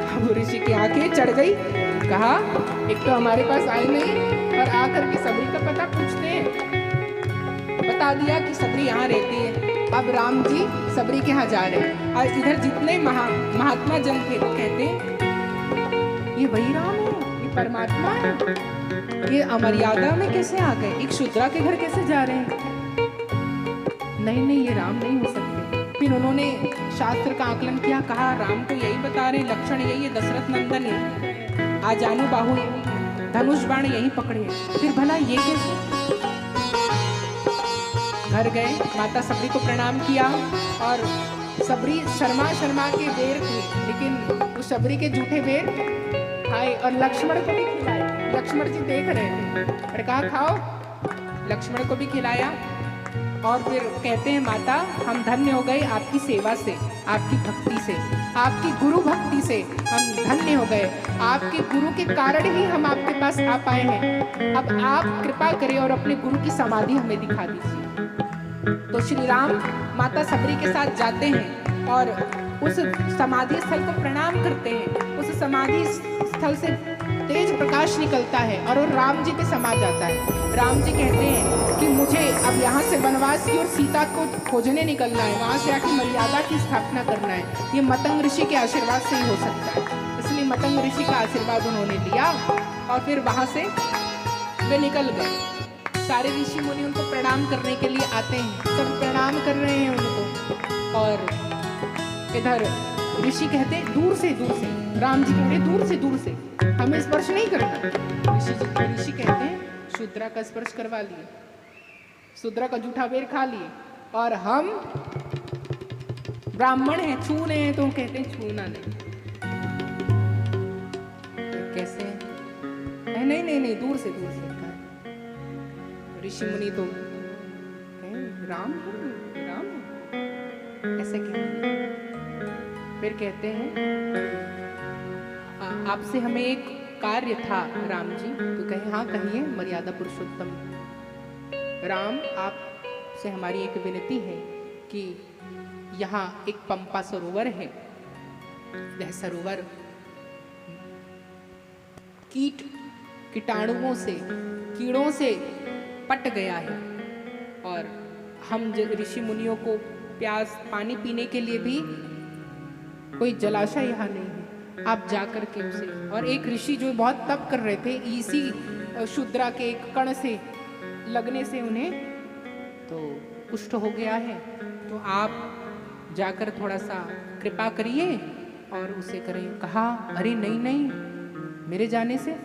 अब ऋषि की आंखें चढ़ गई। कहा एक तो हमारे पास आए नहीं और आकर के सबरी का पता पूछते हैं। बता दिया कि सबरी यहाँ रहती है। अब राम जी सबरी के यहाँ जा रहे हैं और इधर जितने महात्मा जन थे वो कहते ये वही राम है, ये परमात्मा है, ये अमर्यादा में कैसे आ गए, एक शूद्रा के घर कैसे जा रहे हैं? नहीं नहीं ये राम नहीं हो सकते। फिर उन्होंने शास्त्र का आकलन किया, कहा राम तो यही बता रहे, लक्षण यही है, दशरथ नंदन है, आजानु बाहु यही है, धनुष बाण यही पकड़े हैं, फिर भला ये कैसे? घर गए, माता सबरी को प्रणाम किया और सबरी शर्मा के बेर थे, लेकिन उस सबरी के जूठे बेर खाए और लक्ष्मण को भी खिलाए। लक्ष्मण जी देख रहे थे और कहा खाओ, लक्ष्मण को भी खिलाया। और फिर कहते हैं माता हम धन्य हो गए आपकी सेवा से, आपकी भक्ति से, आपकी गुरु भक्ति से हम धन्य हो गए। आपके गुरु के कारण ही हम आपके पास आ पाए हैं। अब आप कृपा करें और अपने गुरु की समाधि हमें दिखा दीजिए। तो श्री राम माता सबरी के साथ जाते हैं और उस समाधि स्थल को प्रणाम करते हैं। उस समाधि स्थल से तेज प्रकाश निकलता है और वो राम जी पे समा जाता है। राम जी कहते हैं कि मुझे अब यहाँ से वनवास की और सीता को खोजने निकलना है, वहाँ से आके मर्यादा की स्थापना करना है। ये मतंग ऋषि के आशीर्वाद से ही हो सकता है। इसलिए मतंग ऋषि का आशीर्वाद उन्होंने लिया और फिर वहाँ से वे निकल गए। सारे ऋषि मुनि उनको प्रणाम करने के लिए आते हैं, सब प्रणाम कर रहे हैं उनको। और इधर ऋषि कहते दूर से, राम जी कह रहे दूर से हमें स्पर्श नहीं करना। ऋषि कहते हैं शूद्रा का स्पर्श करवा लिए, शूद्रा का जूठा बेर खा लिए और हम ब्राह्मण हैं, छू रहे हैं, तो कहते हैं छूना नहीं। कैसे? नहीं दूर से ऋषि मुनि तो राम ऐसे कहते। फिर कहते हैं आपसे हमें एक कार्य था राम जी। तो कहे हाँ कहिए मर्यादा पुरुषोत्तम। राम आपसे हमारी एक विनती है कि यहाँ एक पंपा सरोवर है, वह सरोवर कीटाणुओं से, कीड़ों से पट गया है और हम ऋषि मुनियों को प्यास पानी पीने के लिए भी कोई जलाशय यहाँ नहीं है। आप जाकर के उसे, और एक ऋषि जो बहुत तप कर रहे थे, इसी शूद्रा के एक कण से लगने से उन्हें तो कुष्ठ हो गया है, तो आप जाकर थोड़ा सा कृपा करिए और उसे करें। कहा अरे नहीं मेरे जाने से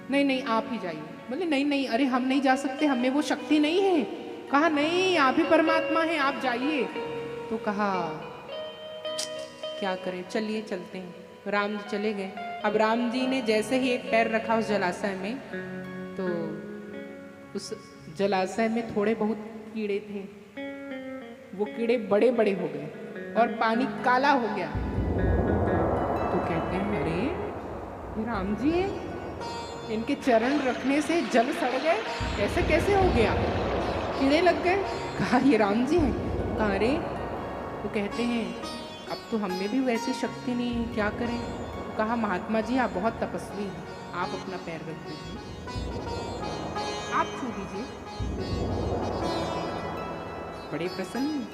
नहीं आप ही जाइए। बोले नहीं अरे हम नहीं जा सकते, हमें वो शक्ति नहीं है। कहा नहीं आप ही परमात्मा हैं, आप जाइए। तो कहा क्या करें, चलिए चलते हैं। राम जी चले गए। अब राम जी ने जैसे ही एक पैर रखा उस जलाशय में, तो उस जलाशय में थोड़े बहुत कीड़े थे, वो कीड़े बड़े बड़े हो गए और पानी काला हो गया। तो कहते हैं अरे ये राम जी है, इनके चरण रखने से जल सड़ गए, कैसे कैसे हो गया, कीड़े लग गए। कहा ये राम जी हैं। कहा अरे, तो कहते हैं अब तो हम में भी वैसी शक्ति नहीं है, क्या करें? तो कहा महात्मा जी आप बहुत तपस्वी हैं, आप अपना पैर रख दीजिए, आप छू दीजिए। बड़े प्रसन्न।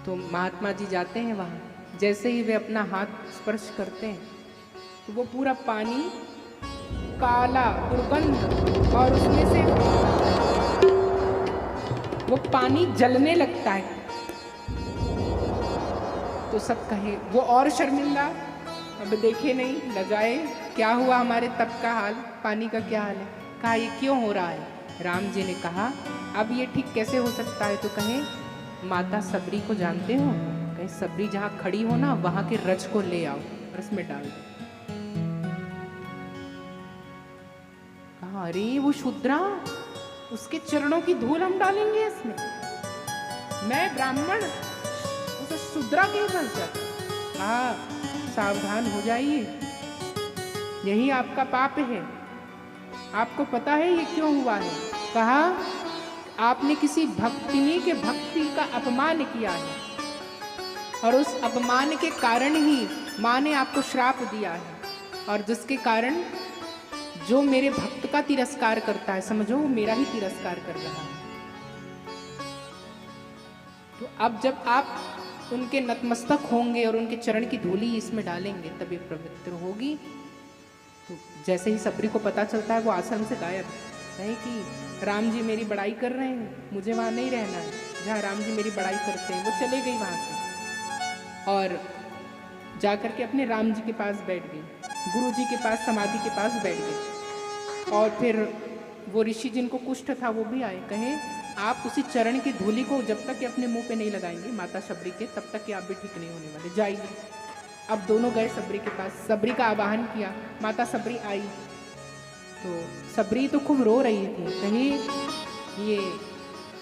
तो महात्मा जी जाते हैं वहाँ, जैसे ही वे अपना हाथ स्पर्श करते हैं तो वो पूरा पानी काला दुर्गंध और उसमें से वो पानी जलने लगता है। तो सब कहे, वो और शर्मिंदा, अब देखे नहीं, लजाए, क्या हुआ हमारे तप का हाल, पानी का क्या हाल है? कहा ये क्यों हो रहा है? राम जी ने कहा अब ये ठीक कैसे हो सकता है? तो कहे माता सबरी को जानते हो? कहे सबरी जहाँ खड़ी हो ना वहां के रज को ले आओ और इसमें डाल दो। कहा अरे वो शूद्रा, उसके चरणों की धूल हम डालेंगे इसमें? मैं ब्राह्मण उसे शूद्रा कह सकता? हाँ, सावधान हो जाइए, यही आपका पाप है। आपको पता है ये क्यों हुआ है? कहा आपने किसी भक्तिनी के भक्ति का अपमान किया है और उस अपमान के कारण ही माँ ने आपको श्राप दिया है, और जिसके कारण जो मेरे भक्त का तिरस्कार करता है, समझो वो मेरा ही तिरस्कार कर रहा है। तो अब जब आप उनके नतमस्तक होंगे और उनके चरण की धूली इसमें डालेंगे तब ये पवित्र होगी। तो जैसे ही सबरी को पता चलता है वो आश्रम से गायब, नहीं कि राम जी मेरी बड़ाई कर रहे हैं, मुझे वहाँ नहीं रहना है, जहाँ राम जी मेरी बड़ाई करते हैं। वो चले गई वहाँ से और जाकर के अपने राम जी के पास बैठ गई, गुरु जी के पास समाधि के पास बैठ गई। और फिर वो ऋषि जिनको कुष्ठ था वो भी आए, कहे आप उसी चरण की धूली को जब तक कि अपने मुंह पे नहीं लगाएंगे माता सबरी के, तब तक कि आप भी ठीक नहीं होने वाले, जाइए। अब दोनों गए सबरी के पास, सबरी का आवाहन किया, माता सबरी आई। तो सबरी तो खूब रो रही थी, कही ये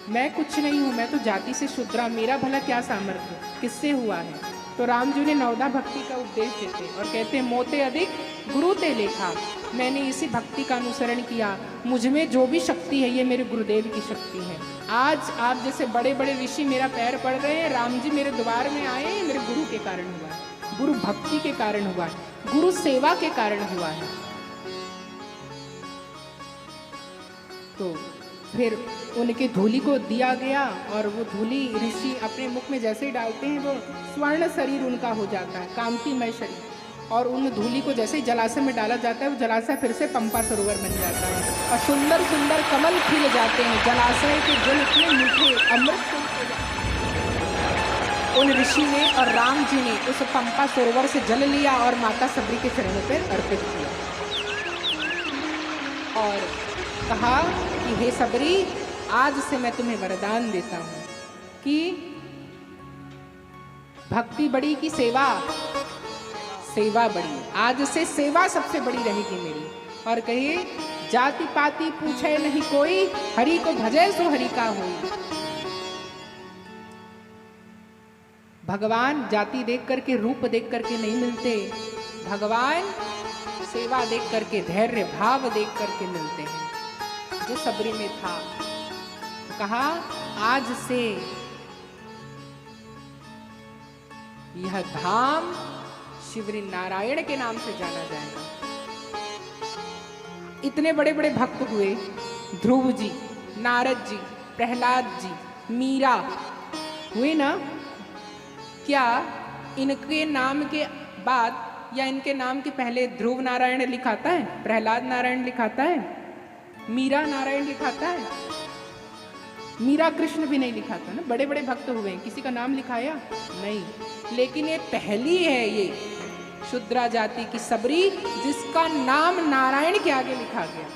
मैं कुछ नहीं हूँ, मैं तो जाति से शूद्रा, मेरा भला क्या सामर्थ्य, किससे हुआ है? तो राम जी ने नवदा भक्ति का उपदेश देते और कहते मोते अधिक गुरु ते लेखा, मैंने इसी भक्ति का अनुसरण किया, मुझ में जो भी शक्ति है ये मेरे गुरुदेव की शक्ति है। आज आप जैसे बड़े बड़े ऋषि मेरा पैर पड़ रहे हैं, राम जी मेरे द्वार में आए, मेरे गुरु के कारण हुआ है, गुरु भक्ति के कारण हुआ है, गुरु सेवा के कारण हुआ है। तो फिर उनके धूली को दिया गया और वो धूली ऋषि अपने मुख में जैसे ही डालते हैं वो स्वर्ण शरीर उनका हो जाता है, कांतिमय शरीर। और उन धूली को जैसे ही जलाशय में डाला जाता है वो जलाशय फिर से पंपा सरोवर बन जाता है और सुंदर सुंदर कमल खिल जाते हैं, जलाशय के जल इतने मीठे अमृत हो जाते हैं। उन ऋषि ने और राम जी ने उस पंपा सरोवर से जल लिया और माता सबरी के चरणों पर अर्पित किया और कहा कि हे सबरी, आज से मैं तुम्हें वरदान देता हूं कि भक्ति बड़ी की सेवा बड़ी, आज से सेवा सबसे बड़ी रहेगी मेरी। और कहिए जाति पाति पूछे नहीं कोई, हरि को भजे सो हरि का होई। भगवान जाति देख करके, रूप देख करके नहीं मिलते, भगवान सेवा देख करके, धैर्य भाव देख करके मिलते हैं, जो सबरी में था। कहा आज से यह धाम शिवरी नारायण के नाम से जाना जाएगा। इतने बड़े बड़े भक्त हुए, ध्रुव जी, नारद जी, प्रहलाद जी, मीरा हुए ना। क्या इनके नाम के बाद या इनके नाम के पहले ध्रुव नारायण लिखाता है, प्रहलाद नारायण लिखाता है, मीरा नारायण लिखाता है? मीरा कृष्ण भी नहीं लिखाता ना। बड़े बड़े भक्त हुए, किसी का नाम लिखाया नहीं। लेकिन ये पहली है, ये शूद्रा जाति की सबरी जिसका नाम नारायण के आगे लिखा गया।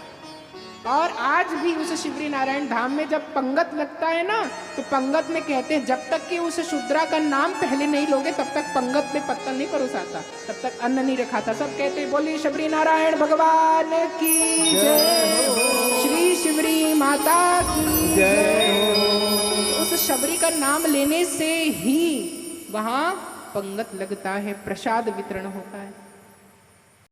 और आज भी उस शिवरी नारायण धाम में जब पंगत लगता है ना, तो पंगत में कहते हैं जब तक कि उस शूद्रा का नाम पहले नहीं लोगे तब तक पंगत में पत्तल नहीं परोसाता, तब तक अन्न नहीं रखाता। सब कहते हैं बोलिए शिवरी नारायण भगवान की जय, श्री शिवरी माता की जय। उस शबरी का नाम लेने से ही वहां पंगत लगता है, प्रसाद वितरण होता है।